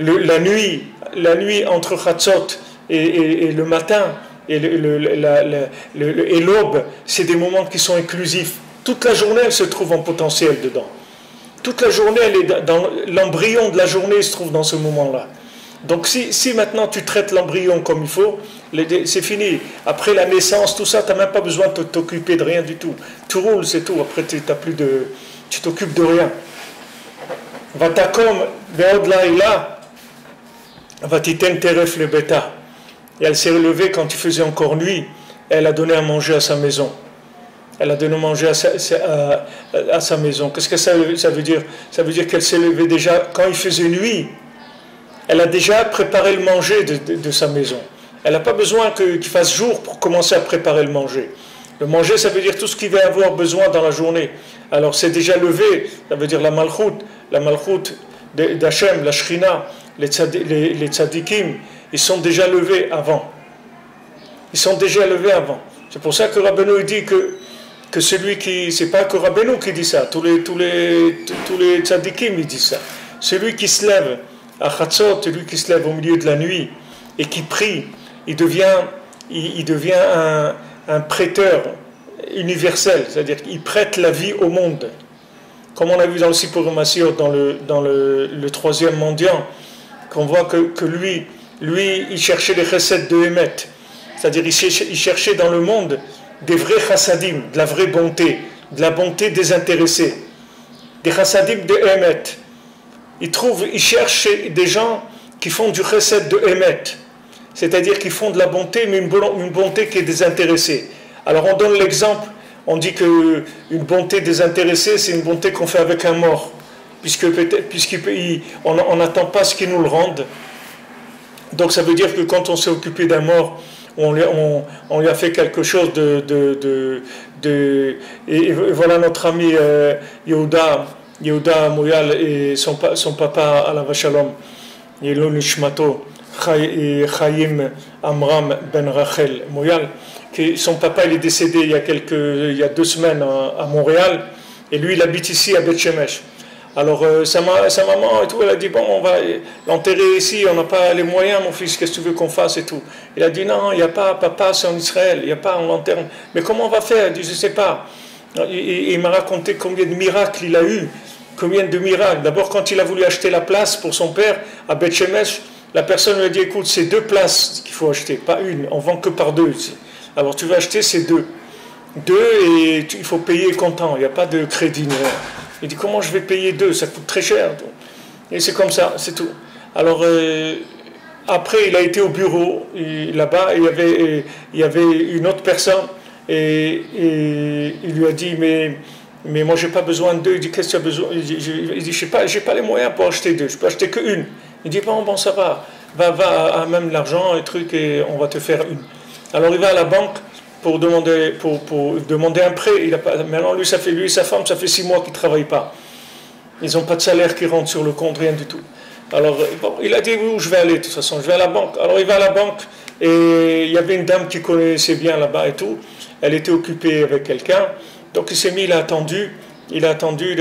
La nuit entre Chatzot et le matin, et l'aube, c'est des moments qui sont inclusifs. Toute la journée, elle se trouve en potentiel dedans. Toute la journée, l'embryon de la journée se trouve dans ce moment-là. Donc si maintenant tu traites l'embryon comme il faut, c'est fini. Après la naissance, tout ça, tu n'as même pas besoin de t'occuper de rien du tout. Tu roules, c'est tout. Après, tu t'occupes de rien. Vatakom, ve'odlaïla, vatiten teref le bêta. Et elle s'est relevée quand il faisait encore nuit. Elle a donné à manger à sa maison. Elle a donné à manger à sa maison. Qu'est-ce que ça veut dire? Ça veut dire qu'elle s'est levée déjà quand il faisait nuit. Elle a déjà préparé le manger de sa maison. Elle n'a pas besoin qu'il fasse jour pour commencer à préparer le manger. Le manger, ça veut dire tout ce qu'il va avoir besoin dans la journée. Alors c'est déjà levé, ça veut dire la malchout d'Hachem, la shrina, les tzadikim, ils sont déjà levés avant. Ils sont déjà levés avant. C'est pour ça que Rabbeinu dit que celui qui, c'est pas que Rabbeinu qui dit ça, tous les tzadikim ils disent ça. Celui qui se lève à Chatzot, celui qui se lève au milieu de la nuit et qui prie, il devient un prêteur universel, c'est-à-dire qu'il prête la vie au monde. Comme on a vu dans le Sipur Massir, dans le troisième mendiant, qu'on voit que lui, il cherchait les recettes de Hémet, c'est-à-dire il cherchait dans le monde des vrais chassadim, de la vraie bonté, de la bonté désintéressée, des chassadim de Hémet. Il cherche des gens qui font du chesed de Hémet, c'est-à-dire qui font de la bonté, mais une bonté qui est désintéressée. Alors on donne l'exemple, on dit qu'une bonté désintéressée, c'est une bonté qu'on fait avec un mort, puisqu'on n'attend pas ce qu'il nous le rende. Donc ça veut dire que quand on s'est occupé d'un mort, on lui a fait quelque chose et voilà notre ami Yehuda Mouyal et son papa Alav Shalom, Yelo Nishmato, Chaim Amram Ben Rachel Mouyal, son papa il est décédé il y a 2 semaines à Montréal, et lui il habite ici à Beth Shemesh. Alors sa maman et tout, elle a dit bon, on va l'enterrer ici, on n'a pas les moyens, mon fils, qu'est-ce que tu veux qu'on fasse et tout. Il a dit non, il n'y a pas, papa c'est en Israël, il n'y a pas, on l'enterre. Mais comment on va faire? Il dit je ne sais pas. Il m'a raconté combien de miracles il a eu, combien de miracles. D'abord quand il a voulu acheter la place pour son père à Beth Shemesh, la personne lui a dit écoute, c'est 2 places qu'il faut acheter, pas une, on vend que par 2 ici. Alors tu vas acheter ces 2 et il faut payer comptant, il n'y a pas de crédit. Il dit comment je vais payer 2, ça coûte très cher. Et c'est comme ça, c'est tout. Alors après il a été au bureau là-bas, il y avait une autre personne et il lui a dit mais moi j'ai pas besoin de 2. Il dit qu'est-ce que tu as besoin? Il dit je sais pas, j'ai pas les moyens pour acheter 2, je peux acheter que 1. Il dit bon ça va à même l'argent et truc et on va te faire 1. Alors il va à la banque pour demander un prêt. Maintenant lui et sa femme, ça fait 6 mois qu'ils ne travaillent pas. Ils n'ont pas de salaire qui rentre sur le compte, rien du tout. Alors bon, il a dit où je vais aller, de toute façon, je vais à la banque. Alors il va à la banque et il y avait une dame qui connaissait bien là-bas et tout. Elle était occupée avec quelqu'un. Donc il s'est mis, il a attendu, il a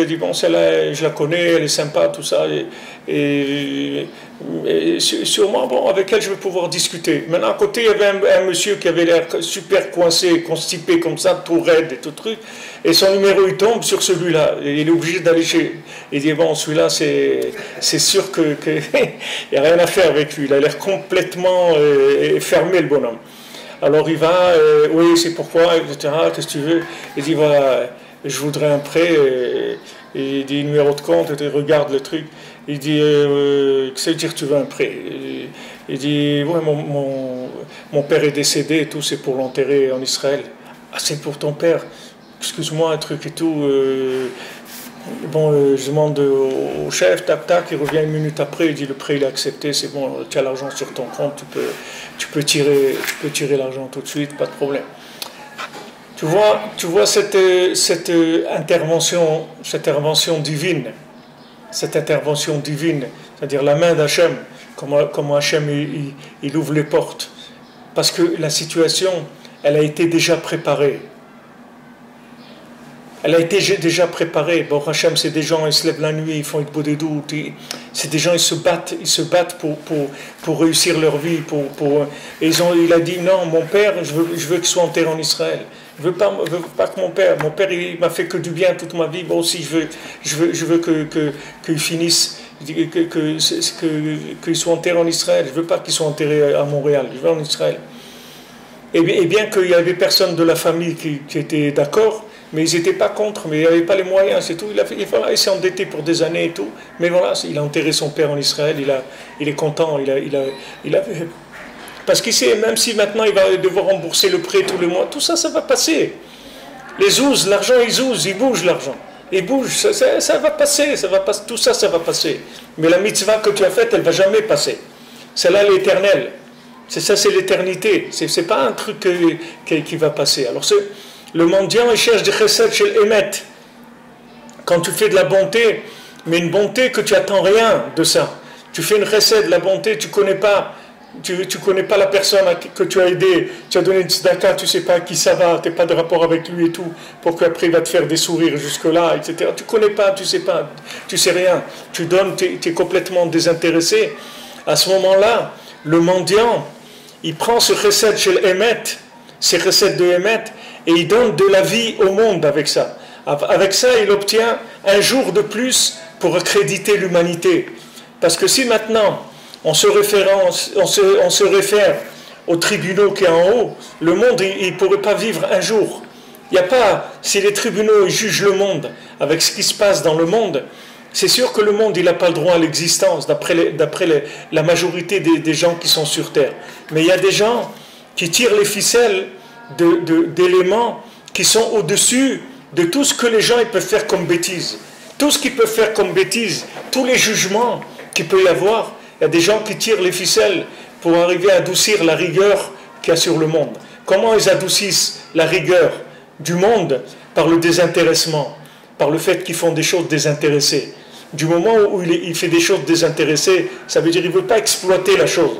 dit bon celle-là je la connais, elle est sympa, tout ça. Et sûrement, bon, avec elle je vais pouvoir discuter. Maintenant à côté il y avait un monsieur qui avait l'air super coincé, constipé comme ça, tout raide et tout truc, et son numéro il tombe sur celui-là, et il est obligé d'aller il dit bon celui-là c'est sûr que il n'y a rien à faire avec lui, il a l'air complètement fermé le bonhomme. Alors il va, oui c'est pourquoi, etc., qu'est-ce que tu veux? Il dit voilà, je voudrais un prêt, et il dit numéro de compte, il regarde le truc. Il dit, qu'est-ce que veut dire tu veux un prêt? Il dit, ouais, mon père est décédé et tout, c'est pour l'enterrer en Israël. Ah, c'est pour ton père? Excuse-moi, un truc et tout. Je demande au chef, tac, il revient 1 minute après, il dit, le prêt il est accepté, c'est bon, tu as l'argent sur ton compte, tu peux tirer l'argent tout de suite, pas de problème. Tu vois cette intervention divine, c'est-à-dire la main d'Hachem, comment Hachem il ouvre les portes, parce que la situation, elle a été déjà préparée. Elle a été déjà préparée. Bon, Hachem, c'est des gens, ils se lèvent la nuit, ils font des doutes. C'est des gens, ils se battent pour réussir leur vie. Et il a dit, non, mon père, je veux qu'il soit enterré en Israël. Je veux pas que mon père, il m'a fait que du bien toute ma vie. Bon, aussi, je veux qu'il finisse qu'ils soient enterrés en Israël. Je ne veux pas qu'ils soient enterrés à Montréal, je veux en Israël. Et bien qu'il n'y avait personne de la famille qui était d'accord, mais ils n'étaient pas contre, mais il n'y avait pas les moyens, c'est tout. Il s'est endetté pour des années et tout, mais voilà, il a enterré son père en Israël, il est content, parce qu'il sait, même si maintenant il va devoir rembourser le prêt tous les mois, tout ça, ça va passer. Les zouzes, l'argent, il bouge l'argent. Il bouge, ça va passer, tout ça, ça va passer. Mais la mitzvah que tu as faite, elle ne va jamais passer. C'est là l'éternel. C'est ça, c'est l'éternité. C'est pas un truc qui va passer. Alors, le mendiant, il cherche des chesed chez l'Emet. Quand tu fais de la bonté, mais une bonté que tu attends rien de ça. Tu fais une chesed, la bonté, tu connais pas la personne que tu as aidé, tu as donné une tzedaka, tu sais pas qui ça va, tu n'as pas de rapport avec lui et tout, pour qu'après il va te faire des sourires jusque-là, etc. Tu connais pas, tu sais rien. Tu donnes, tu es complètement désintéressé. À ce moment-là, le mendiant, il prend ce chesed chez l'Emet, ces chesed de Emet, et il donne de la vie au monde avec ça. Avec ça, il obtient un jour de plus pour accréditer l'humanité. Parce que si maintenant, on se réfère aux tribunaux qui est en haut, le monde, il ne pourrait pas vivre un jour. Il n'y a pas, si les tribunaux jugent le monde avec ce qui se passe dans le monde, c'est sûr que le monde, il n'a pas le droit à l'existence, d'après la majorité des gens qui sont sur Terre. Mais il y a des gens qui tirent les ficelles d'éléments qui sont au-dessus de tout ce que les gens ils peuvent faire comme bêtises. Tout ce qu'ils peuvent faire comme bêtises, tous les jugements qu'il peut y avoir, il y a des gens qui tirent les ficelles pour arriver à adoucir la rigueur qu'il y a sur le monde. Comment ils adoucissent la rigueur du monde? Par le désintéressement, par le fait qu'ils font des choses désintéressées. Du moment où il fait des choses désintéressées, ça veut dire qu'il ne veut pas exploiter la chose.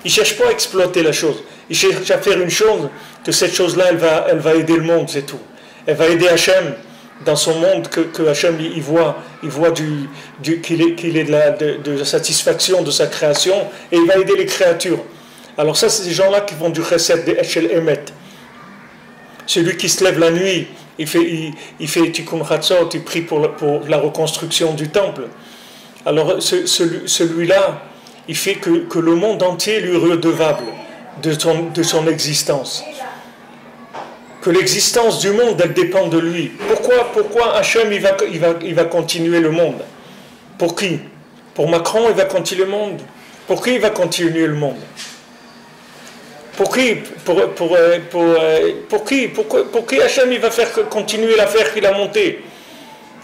Il ne cherche pas à exploiter la chose. Il cherche à faire une chose, que cette chose-là, elle va aider le monde, c'est tout. Elle va aider Hachem dans son monde, que Hachem il voit qu'il est de la satisfaction de sa création, et il va aider les créatures. Alors ça, c'est ces gens-là qui font du chesed, des Echel Emet. Celui qui se lève la nuit, il fait Tikkun Chatzot, il prie pour la reconstruction du temple. Alors celui-là, il fait que le monde entier lui est redevable de son existence. Que l'existence du monde, elle dépend de lui. Pourquoi Hachem, il va continuer le monde? Pour qui? Pour Macron, il va continuer le monde. Pour qui il va continuer le monde? Pour qui? Pour qui Hachem, il va faire continuer l'affaire qu'il a montée?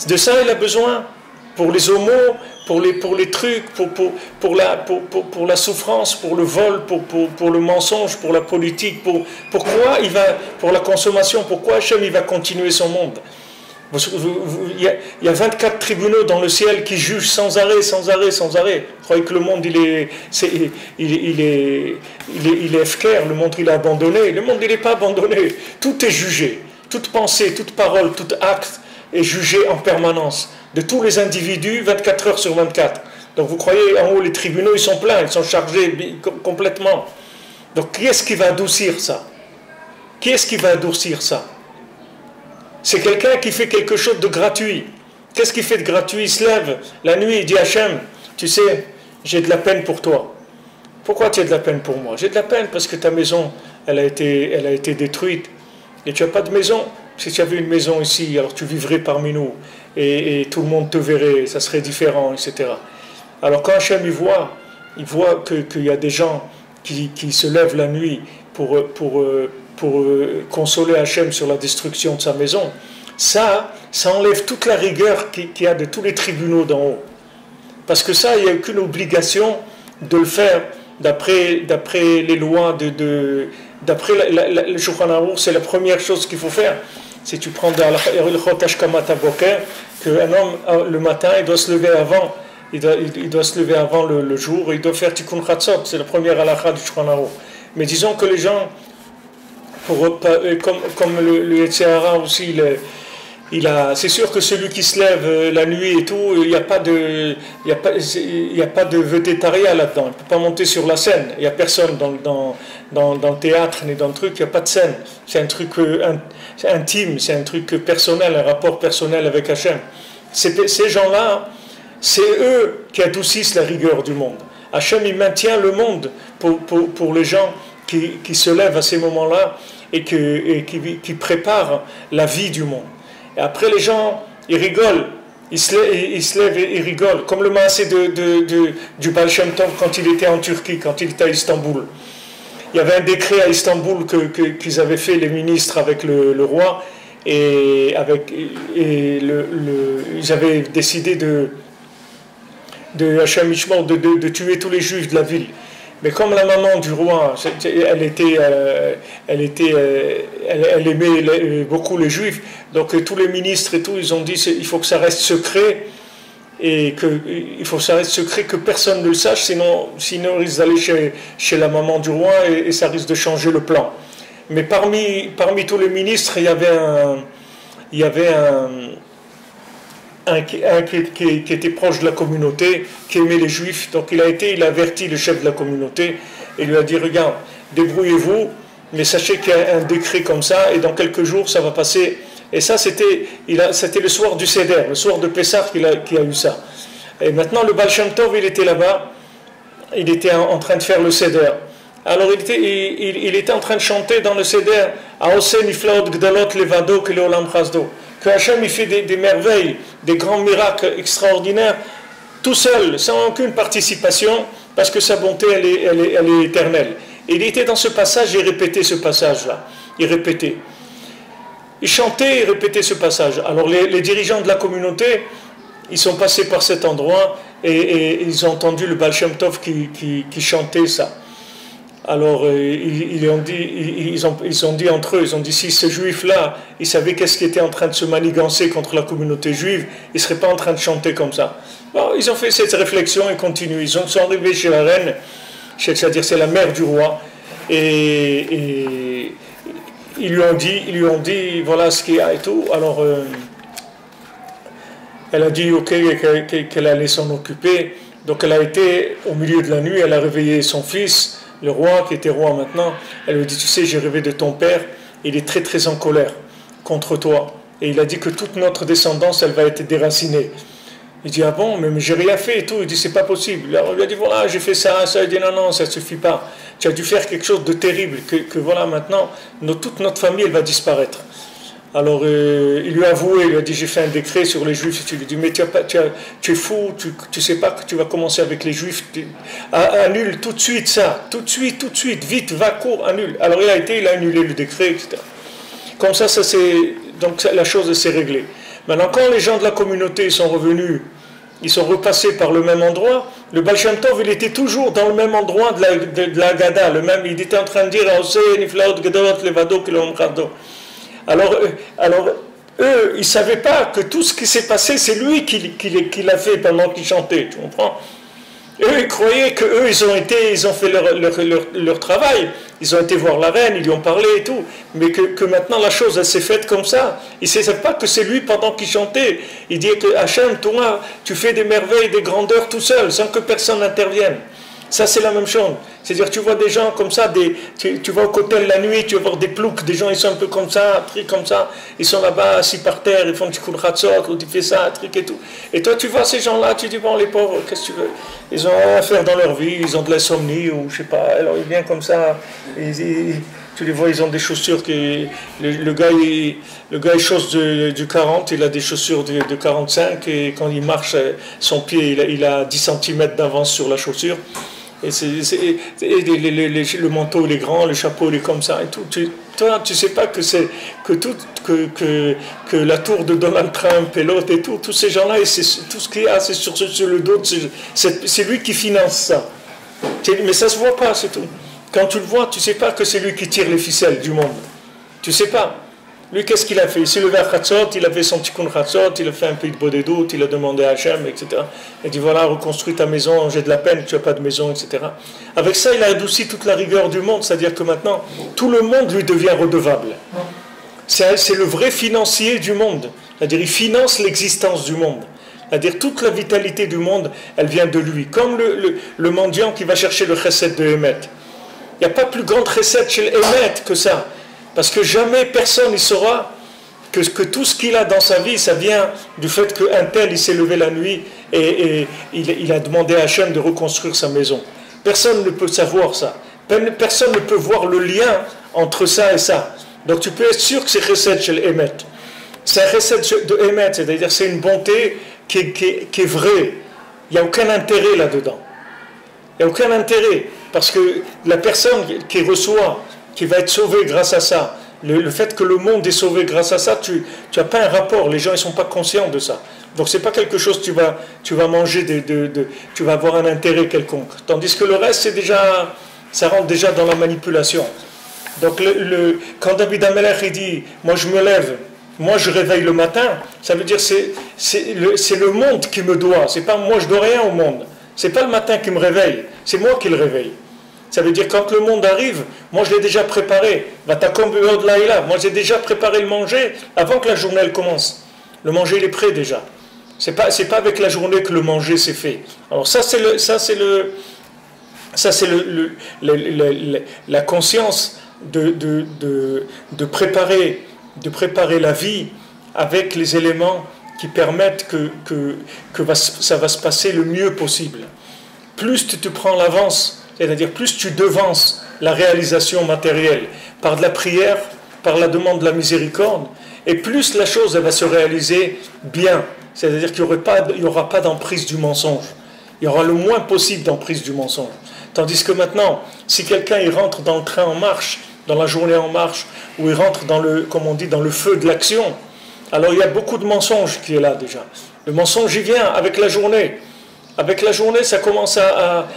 De ça, il a besoin. Pour les homos, pour les trucs, pour la souffrance, pour le vol, pour le mensonge, pour la politique, pourquoi il va, pour la consommation, pourquoi Hachem il va continuer son monde? Il y a 24 tribunaux dans le ciel qui jugent sans arrêt, sans arrêt, sans arrêt. Vous croyez que le monde il est efker, le monde il est abandonné? Le monde il n'est pas abandonné. Tout est jugé, toute pensée, toute parole, tout acte est jugé en permanence. De tous les individus, 24 heures sur 24. Donc vous croyez, en haut, les tribunaux, ils sont pleins, ils sont chargés complètement. Donc qui est-ce qui va adoucir ça? Qui est-ce qui va adoucir ça? C'est quelqu'un qui fait quelque chose de gratuit. Qu'est-ce qu'il fait de gratuit? Il se lève la nuit, il dit Hachem, tu sais, j'ai de la peine pour toi. Pourquoi tu as de la peine pour moi? J'ai de la peine parce que ta maison, elle a été détruite. Et tu n'as pas de maison. Si tu avais une maison ici, alors tu vivrais parmi nous. Et tout le monde te verrait, ça serait différent, etc. Alors quand Hachem il voit qu'il y a des gens qui se lèvent la nuit pour consoler Hachem sur la destruction de sa maison, ça enlève toute la rigueur qu'il y a de tous les tribunaux d'en haut. Parce que ça, il n'y a aucune obligation de le faire d'après les lois d'après le Shulchan Aruch, c'est la première chose qu'il faut faire. Si tu prends dans l'Hilchot Hashkamat Boker, qu'un homme, le matin, il doit se lever avant, il doit se lever avant le jour, il doit faire Tikkun Chatzot, c'est la première halakha du Shulchan Aruch. Mais disons que les gens, comme le Yetzer Hara aussi, c'est sûr que celui qui se lève la nuit et tout, il n'y a pas de végétariat là-dedans. Il ne peut pas monter sur la scène. Il n'y a personne dans le théâtre ni dans le truc. Il n'y a pas de scène. C'est un truc intime, c'est un truc personnel, un rapport personnel avec Hachem. Ces gens-là, C'est eux qui adoucissent la rigueur du monde. Hachem, il maintient le monde pour les gens qui se lèvent à ces moments-là et qui préparent la vie du monde. Et après, les gens, ils rigolent. Ils se lèvent et ils rigolent. Comme le maasé du Baal Shem Tov quand il était en Turquie, quand il était à Istanbul. Il y avait un décret à Istanbul qu'ils avaient fait les ministres avec le roi et ils avaient décidé de tuer tous les juifs de la ville. Mais comme la maman du roi, elle aimait beaucoup les juifs, donc tous les ministres et tout, ils ont dit il faut que ça reste secret et il faut que ça reste secret, que personne ne le sache, sinon ils risquent d'aller chez la maman du roi et ça risque de changer le plan. Mais parmi tous les ministres, il y avait un qui était proche de la communauté, qui aimait les juifs, donc il a averti le chef de la communauté et lui a dit regarde, débrouillez-vous, mais sachez qu'il y a un décret comme ça et dans quelques jours ça va passer. Et ça c'était le soir du Seder, le soir de Pessah qu'il a eu ça. Et maintenant le Baal Shem Tov, il était là-bas, il était en train de faire le Seder. Alors il était en train de chanter dans le Seder Aoseh niflaot gdalot levado leolam chasdo, que Hachem il fait des merveilles, des grands miracles extraordinaires, tout seul, sans aucune participation, parce que sa bonté, elle est éternelle. Et il était dans ce passage, il répétait ce passage-là. Il répétait. Il chantait et répétait ce passage. Alors les dirigeants de la communauté, ils sont passés par cet endroit et ils ont entendu le Baal Shem Tov qui chantait ça. Alors ils ont dit entre eux, ils ont dit si ce juif-là, il savait qu'est-ce qui était en train de se manigancer contre la communauté juive, il ne serait pas en train de chanter comme ça. Bon, ils ont fait cette réflexion et continuent. Ils sont arrivés chez la reine, c'est-à-dire c'est la mère du roi, et ils lui ont dit voilà ce qu'il y a et tout. Alors elle a dit ok qu'elle allait s'en occuper. Donc elle a été au milieu de la nuit, elle a réveillé son fils, le roi qui était roi maintenant. Elle lui a dit tu sais, j'ai rêvé de ton père, il est très très en colère contre toi et il a dit que toute notre descendance elle va être déracinée. Il dit ah bon, mais j'ai rien fait et tout. Il dit c'est pas possible. Alors il lui a dit voilà, j'ai fait ça. Il dit non, ça ne suffit pas. Tu as dû faire quelque chose de terrible, que voilà maintenant toute notre famille elle va disparaître. Alors il lui a avoué, il lui a dit j'ai fait un décret sur les juifs. Tu lui dis mais tu es fou, tu sais pas que tu vas commencer avec les juifs. Annule tout de suite ça, tout de suite, vite, va, cours, annule. Alors il a annulé le décret, etc. Comme ça donc la chose s'est réglée. Maintenant quand les gens de la communauté sont revenus, ils sont repassés par le même endroit, le Baal Shem Tov il était toujours dans le même endroit de la Haggadah, il était en train de dire Aoseh niflaot gdalot levado leolam chasdo. Alors eux, ils ne savaient pas que tout ce qui s'est passé, c'est lui qui l'a fait pendant qu'il chantait, tu comprends? Eux, ils croyaient qu'eux, ils ont fait leur travail, ils ont été voir la reine, ils lui ont parlé et tout, mais que maintenant la chose, elle s'est faite comme ça. Ils ne savaient pas que c'est lui pendant qu'il chantait. Il dit que Hachem, toi, tu fais des merveilles, des grandeurs tout seul, sans que personne n'intervienne. Ça, c'est la même chose. C'est-à-dire, tu vois des gens comme ça, tu vas au cotel la nuit, tu vas voir des ploucs, des gens, ils sont un peu comme ça, un truc comme ça, ils sont là-bas, assis par terre, ils font du kulchatzot, ou tu fais ça, un truc et tout. Et toi, tu vois ces gens-là, tu dis, bon, les pauvres, qu'est-ce que tu veux? Ils ont rien à faire dans leur vie, ils ont de l'insomnie, ou je sais pas, alors ils viennent comme ça, tu les vois, ils ont des chaussures le gars il chausse du 40, il a des chaussures de 45, et quand il marche, son pied, il a 10 cm d'avance sur la chaussure. Et le manteau il est grand, le chapeau il est comme ça et tout. Toi tu sais pas que que la tour de Donald Trump et l'autre et tout, tous ces gens-là, et tout ce qu'il y a c'est sur le dos, c'est lui qui finance ça. Mais ça se voit pas, c'est tout. Quand tu le vois, tu sais pas que c'est lui qui tire les ficelles du monde. Tu sais pas. Lui, qu'est-ce qu'il a fait? Il s'est levé à Khatzot, il a fait son tikkun Khatzot, il a fait un peu de bodédout, il a demandé à Hachem, etc. Il dit voilà, reconstruis ta maison, j'ai de la peine, tu n'as pas de maison, etc. Avec ça, il a adouci toute la rigueur du monde, c'est-à-dire que maintenant, tout le monde lui devient redevable. C'est le vrai financier du monde. C'est-à-dire, il finance l'existence du monde. C'est-à-dire, toute la vitalité du monde, elle vient de lui. Comme le mendiant qui va chercher le chesed de Hémet. Il n'y a pas plus grande chesed chez Hémet que ça. Parce que jamais personne ne saura que tout ce qu'il a dans sa vie, ça vient du fait qu'un tel, il s'est levé la nuit et il a demandé à Hachem de reconstruire sa maison. Personne ne peut savoir ça. Personne ne peut voir le lien entre ça et ça. Donc tu peux être sûr que c'est Chesed chez l'Emet. C'est un Chesed de Emet, c'est-à-dire c'est une bonté qui est vraie. Il n'y a aucun intérêt là-dedans. Il n'y a aucun intérêt. Parce que la personne qui reçoit, qui va être sauvée grâce à ça, le fait que le monde est sauvé grâce à ça, tu n'as pas un rapport. Les gens ne sont pas conscients de ça. Donc ce n'est pas quelque chose que tu vas manger, tu vas avoir un intérêt quelconque. Tandis que le reste, ça rentre déjà dans la manipulation. Donc quand David Amelech il dit « Moi je me lève, moi je réveille le matin », ça veut dire c'est le monde qui me doit. C'est pas moi, je dois rien au monde. C'est pas le matin qui me réveille, c'est moi qui le réveille. Ça veut dire quand le monde arrive, moi je l'ai déjà préparé. Moi j'ai déjà préparé le manger avant que la journée elle commence. Le manger il est prêt déjà. C'est pas avec la journée que le manger s'est fait. Alors ça c'est la conscience de préparer la vie avec les éléments qui permettent que ça va se passer le mieux possible. Plus tu te prends l'avance, c'est-à-dire plus tu devances la réalisation matérielle par de la prière, par la demande de la miséricorde, et plus la chose elle va se réaliser bien. C'est-à-dire qu'il n'y aura pas d'emprise du mensonge. Il y aura le moins possible d'emprise du mensonge. Tandis que maintenant, si quelqu'un il rentre dans le train en marche, dans la journée en marche, ou il rentre dans comme on dit, dans le feu de l'action, alors il y a beaucoup de mensonges qui est là déjà. Le mensonge il vient avec la journée. Avec la journée, ça commence à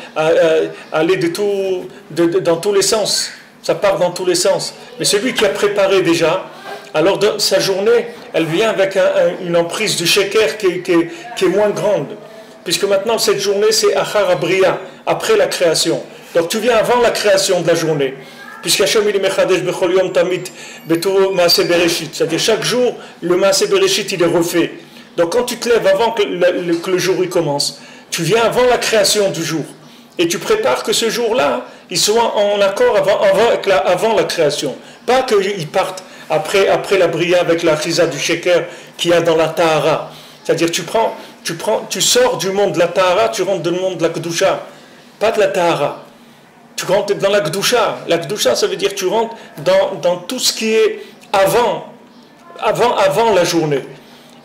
aller dans tous les sens. Ça part dans tous les sens. Mais celui qui a préparé déjà, alors sa journée, elle vient avec une emprise du sheker qui est moins grande. Puisque maintenant, cette journée, c'est Achar Abriya, après la création. Donc tu viens avant la création de la journée. Puisque Hachem il est Mechadesh Bechol Yom Tamid Betou Maaseh Bereshit. C'est-à-dire chaque jour, le Maaseh Bereshit, il est refait. Donc quand tu te lèves avant que le jour il commence, tu viens avant la création du jour. Et tu prépares que ce jour-là, il soit en accord avant la création. Pas qu'il parte après la bria avec la chisa du sheker qu'il y a dans la tahara. C'est-à-dire tu sors du monde de la tahara, tu rentres dans le monde de la kedusha. Pas de la tahara. Tu rentres dans la kedusha. La kedusha, ça veut dire que tu rentres dans tout ce qui est avant la journée.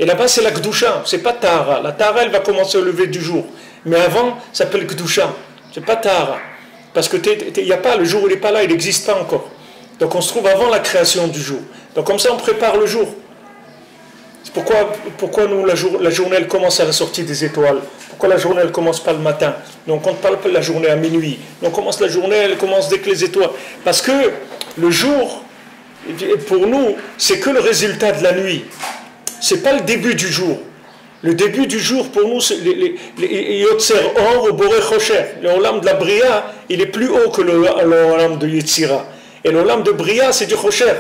Et là-bas, c'est la kedusha, c'est pas tahara. La tahara, elle va commencer au lever du jour. Mais avant, ça s'appelle kedusha. C'est pas tahara. Parce que y a pas, le jour où il n'est pas là, il n'existe pas encore. Donc on se trouve avant la création du jour. Donc comme ça, on prépare le jour. C'est pourquoi nous, la journée, elle commence à la sortie des étoiles. Pourquoi la journée, elle commence pas le matin. Donc on ne parle pas de la journée à minuit. Donc on commence la journée, elle commence dès que les étoiles. Parce que le jour, pour nous, c'est que le résultat de la nuit. C'est pas le début du jour. Le début du jour, pour nous, c'est Yotzer Or ou Boré Chosher. Le Olam de la Bria, il est plus haut que le Olam de Yetzira. Et le Olam de Bria, c'est du Chosher.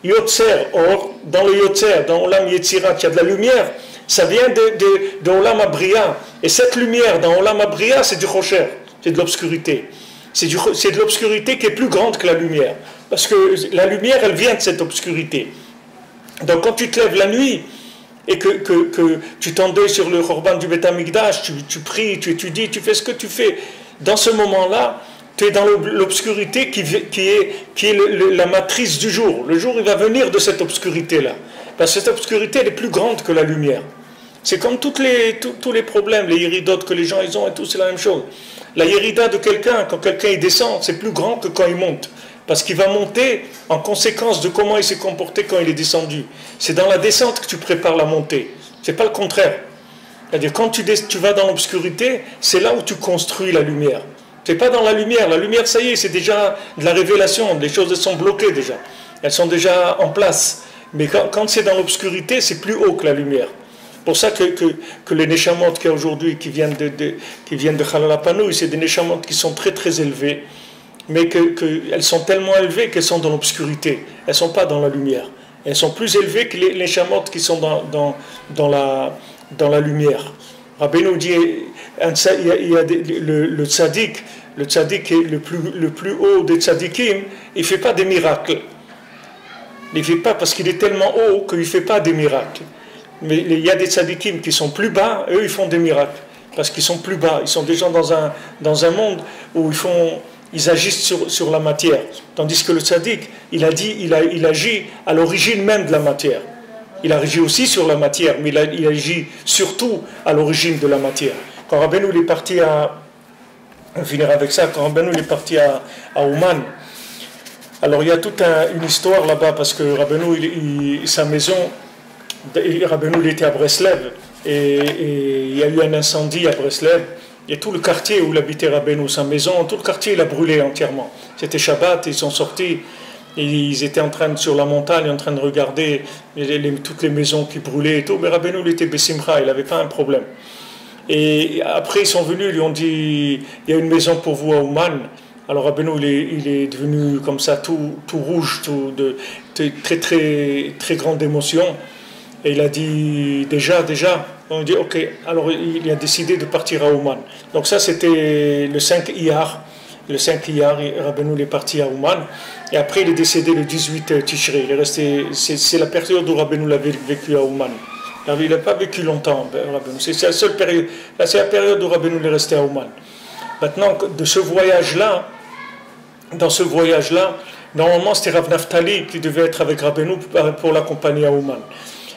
Yotzer Or, dans le Yotzer, dans Olam Yetzira, il y a de la lumière, ça vient de Olam Abria. Et cette lumière dans Olam Abria, c'est du Chosher. C'est de l'obscurité. C'est de l'obscurité qui est plus grande que la lumière. Parce que la lumière, elle vient de cette obscurité. Donc quand tu te lèves la nuit et que tu t'endeuilles sur le Korban du Beth Amikdash, tu pries, tu étudies, tu fais ce que tu fais, dans ce moment-là, tu es dans l'obscurité qui est la matrice du jour. Le jour, il va venir de cette obscurité-là. Parce que cette obscurité, elle est plus grande que la lumière. C'est comme tous les problèmes, les yéridotes que les gens ils ont et tout, c'est la même chose. La yérida de quelqu'un, quand quelqu'un il descend, c'est plus grand que quand il monte. Parce qu'il va monter en conséquence de comment il s'est comporté quand il est descendu. C'est dans la descente que tu prépares la montée. C'est pas le contraire. C'est-à-dire quand tu vas dans l'obscurité, c'est là où tu construis la lumière. C'est pas dans la lumière. La lumière, ça y est, c'est déjà de la révélation. Les choses elles sont bloquées déjà. Elles sont déjà en place. Mais quand c'est dans l'obscurité, c'est plus haut que la lumière. C'est pour ça que les neshamot qu'il y a aujourd'hui, qui viennent de Chalalapanoui, c'est des neshamot qui sont très très élevés. Mais qu'elles sont tellement élevées qu'elles sont dans l'obscurité. Elles ne sont pas dans la lumière. Elles sont plus élevées que les chamottes qui sont dans la lumière. Rabbi nous dit, il y a le tzaddik est le plus haut des tzaddikim, il ne fait pas des miracles. Il ne fait pas parce qu'il est tellement haut qu'il ne fait pas des miracles. Mais il y a des tzadikim qui sont plus bas, eux ils font des miracles. Parce qu'ils sont plus bas, ils sont déjà dans un monde où ils agissent sur la matière. Tandis que le tzaddik, il agit à l'origine même de la matière. Il agit aussi sur la matière, mais il agit surtout à l'origine de la matière. Quand Rabbeinu est parti on finira avec ça, quand Rabbeinu est parti à Ouman, alors il y a toute une histoire là-bas, parce que Rabbeinu, sa maison, Rabbeinu il était à Breslev, et il y a eu un incendie à Breslev, et tout le quartier où habitait Rabbeinu, sa maison, tout le quartier il a brûlé entièrement. C'était Shabbat, ils sont sortis, et ils étaient sur la montagne en train de regarder toutes les maisons qui brûlaient et tout, mais Rabbeinu il était Bessimcha, il n'avait pas un problème. Et après ils sont venus, ils lui ont dit, il y a une maison pour vous à Ouman. Alors Rabbeinu il est devenu comme ça tout rouge, très très très grande émotion. Et il a dit déjà, on dit ok, alors il a décidé de partir à Ouman. Donc ça c'était le 5 Iyar. Le 5 Iyar, Rabbeinu est parti à Ouman. Et après il est décédé le 18 Tishrei. Il est resté, c'est la période où Rabbeinu l'avait vécu à Ouman. Il n'a pas vécu longtemps, Rabbeinu. C'est la seule période. Là, c'est la période où Rabbeinu est resté à Ouman. Maintenant, dans ce voyage-là, normalement c'était Rav Naftali qui devait être avec Rabbeinu pour l'accompagner à Ouman.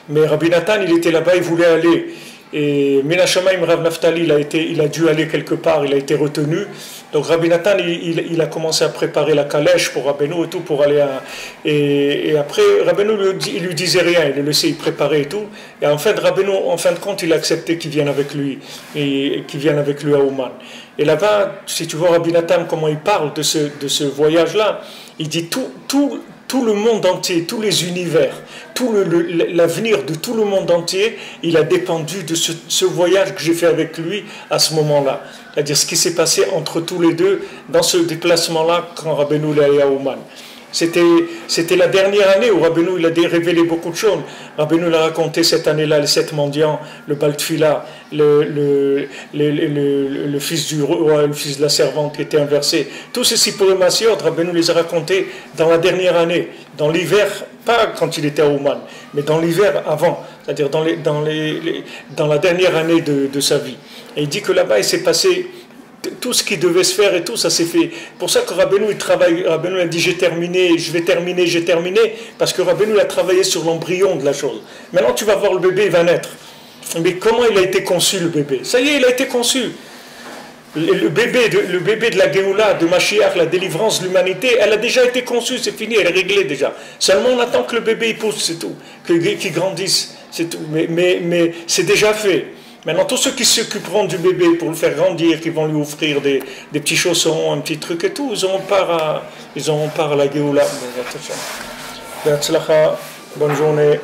Mais Rabbi Nathan, il était là-bas, il voulait aller. Et Menachamaim Rav Naftali, il a dû aller quelque part, il a été retenu. Donc Rabbi Nathan, il a commencé à préparer la calèche pour Rabbeinu et tout, pour aller à... Et après, Rabbeinu, il lui disait rien, il le laissait, il préparait et tout. Et en fin de compte, il a accepté qu'il vienne avec lui, et qu'il vienne avec lui à Ouman. Et là-bas, si tu vois Rabbi Nathan, comment il parle de ce voyage-là, il dit tout le monde entier, tous les univers, tout l'avenir de tout le monde entier, il a dépendu de ce voyage que j'ai fait avec lui à ce moment-là. C'est-à-dire ce qui s'est passé entre tous les deux dans ce déplacement-là quand Rabbeinu est allé à Ouman. C'était la dernière année où Rabbeinu il a révélé beaucoup de choses. Rabbeinu l'a raconté cette année-là, les 7 mendiants, le Baltfila, le fils du roi, le fils de la servante qui était inversé. Tous ces Sipurim Masiot, Rabbeinu les a racontés dans la dernière année, dans l'hiver, pas quand il était à Ouman, mais dans l'hiver avant, c'est-à-dire dans la dernière année de sa vie. Et il dit que là-bas il s'est passé tout ce qui devait se faire et tout, ça s'est fait. Pour ça que Rabbeinu il travaille, Rabbeinu a dit j'ai terminé, j'ai terminé, parce que Rabbeinu a travaillé sur l'embryon de la chose. Maintenant tu vas voir le bébé, il va naître. Mais comment il a été conçu le bébé? Ça y est, il a été conçu. Le bébé de la Géoula, de Mashiach, la délivrance de l'humanité, elle a déjà été conçue, c'est fini, elle est réglée déjà. Seulement on attend que le bébé il pousse, c'est tout, qu'il grandisse, c'est tout. Mais c'est déjà fait. Maintenant, tous ceux qui s'occuperont du bébé pour le faire grandir, qui vont lui offrir des petits chaussons, un petit truc et tout, ils auront part à la Géoula. Bonne journée.